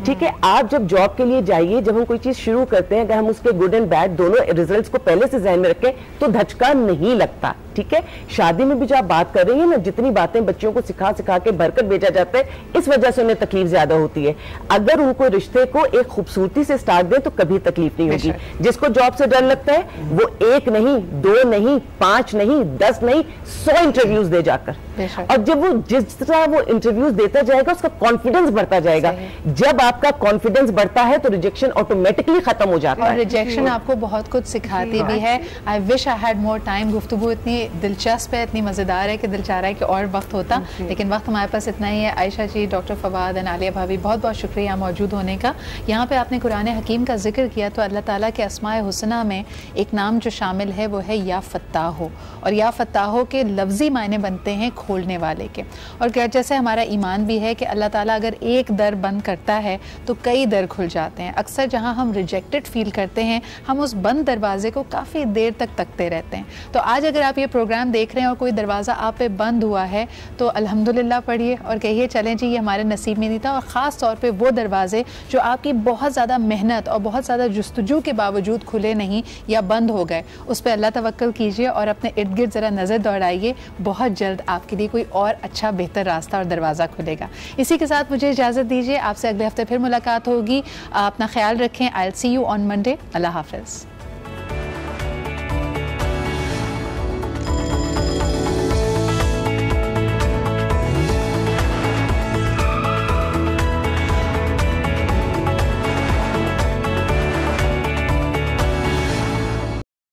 ठीक है, आप जब जॉब के लिए जाइए, जब हम कोई चीज शुरू करते हैं, अगर हम उसके गुड एंड बैड दोनों रिजल्ट्स को पहले से ज़हन में रखें तो धचका नहीं लगता। ठीक है, शादी में भी जो आप बात कर रही है ना, जितनी बातें बच्चों को सिखा सिखा के भरकर भेजा जाता है, इस वजह से उन्हें तकलीफ ज्यादा होती है। अगर उनको रिश्ते को एक खूबसूरती से स्टार्ट दें तो कभी तकलीफ नहीं होगी। जिसको जॉब से डर लगता है वो 1 नहीं, 2 नहीं, 5 नहीं, 10 नहीं, 100 इंटरव्यूज दे जाकर और जब वो जिस तरह वो इंटरव्यूज देता जाएगा उसका कॉन्फिडेंस बढ़ता जाएगा। जब आपका कॉन्फिडेंस बढ़ता है तो रिजेक्शन ऑटोमेटिकली खत्म हो जाता है। और रिजेक्शन आपको बहुत कुछ सिखाती भी है। I wish I had more time. गुफ्तगू इतनी दिलचस्प है, इतनी मज़ेदार है कि दिल चाह रहा है कि और वक्त होता, लेकिन वक्त हमारे पास इतना ही है। आयशा जी, डॉक्टर फवाद एंड आलिया भाभी, बहुत बहुत शुक्रिया मौजूद होने का। यहाँ पे आपने कुरान हकीम का जिक्र किया तो अल्लाह ताला के अस्माए हुस्ना में एक नाम जो शामिल है वो है या फत्ताहो, और या फत्ताहो के लफ्ज़ी मायने बनते हैं खोलने वाले के। और जैसे हमारा ईमान भी है कि अल्लाह ताला अगर एक दर बंद करता है तो कई दर खुल जाते हैं। अक्सर जहाँ हम रिजेक्टेड फील करते हैं हम उस बंद दरवाजे को काफ़ी देर तक तकते रहते हैं। तो आज अगर आप ये प्रोग्राम देख रहे हैं और कोई दरवाज़ा आप पे बंद हुआ है तो अल्हम्दुलिल्लाह पढ़िए और कहिए चलें जी ये हमारे नसीब में नहीं था। और ख़ास तौर पे वो दरवाजे जो आपकी बहुत ज़्यादा मेहनत और बहुत ज़्यादा जुस्तजू के बावजूद खुले नहीं या बंद हो गए, उस पर अल्लाह तवक्कल कीजिए और अपने इर्द गिर्द ज़रा नज़र दौड़ाइए। बहुत जल्द आपके लिए कोई और अच्छा बेहतर रास्ता और दरवाज़ा खुलेगा। इसी के साथ मुझे इजाज़त दीजिए, आपसे अगले हफ्ते फिर मुलाकात होगी। अपना ख्याल रखें। I will see you on Monday. अल्लाह हाफ़िज़।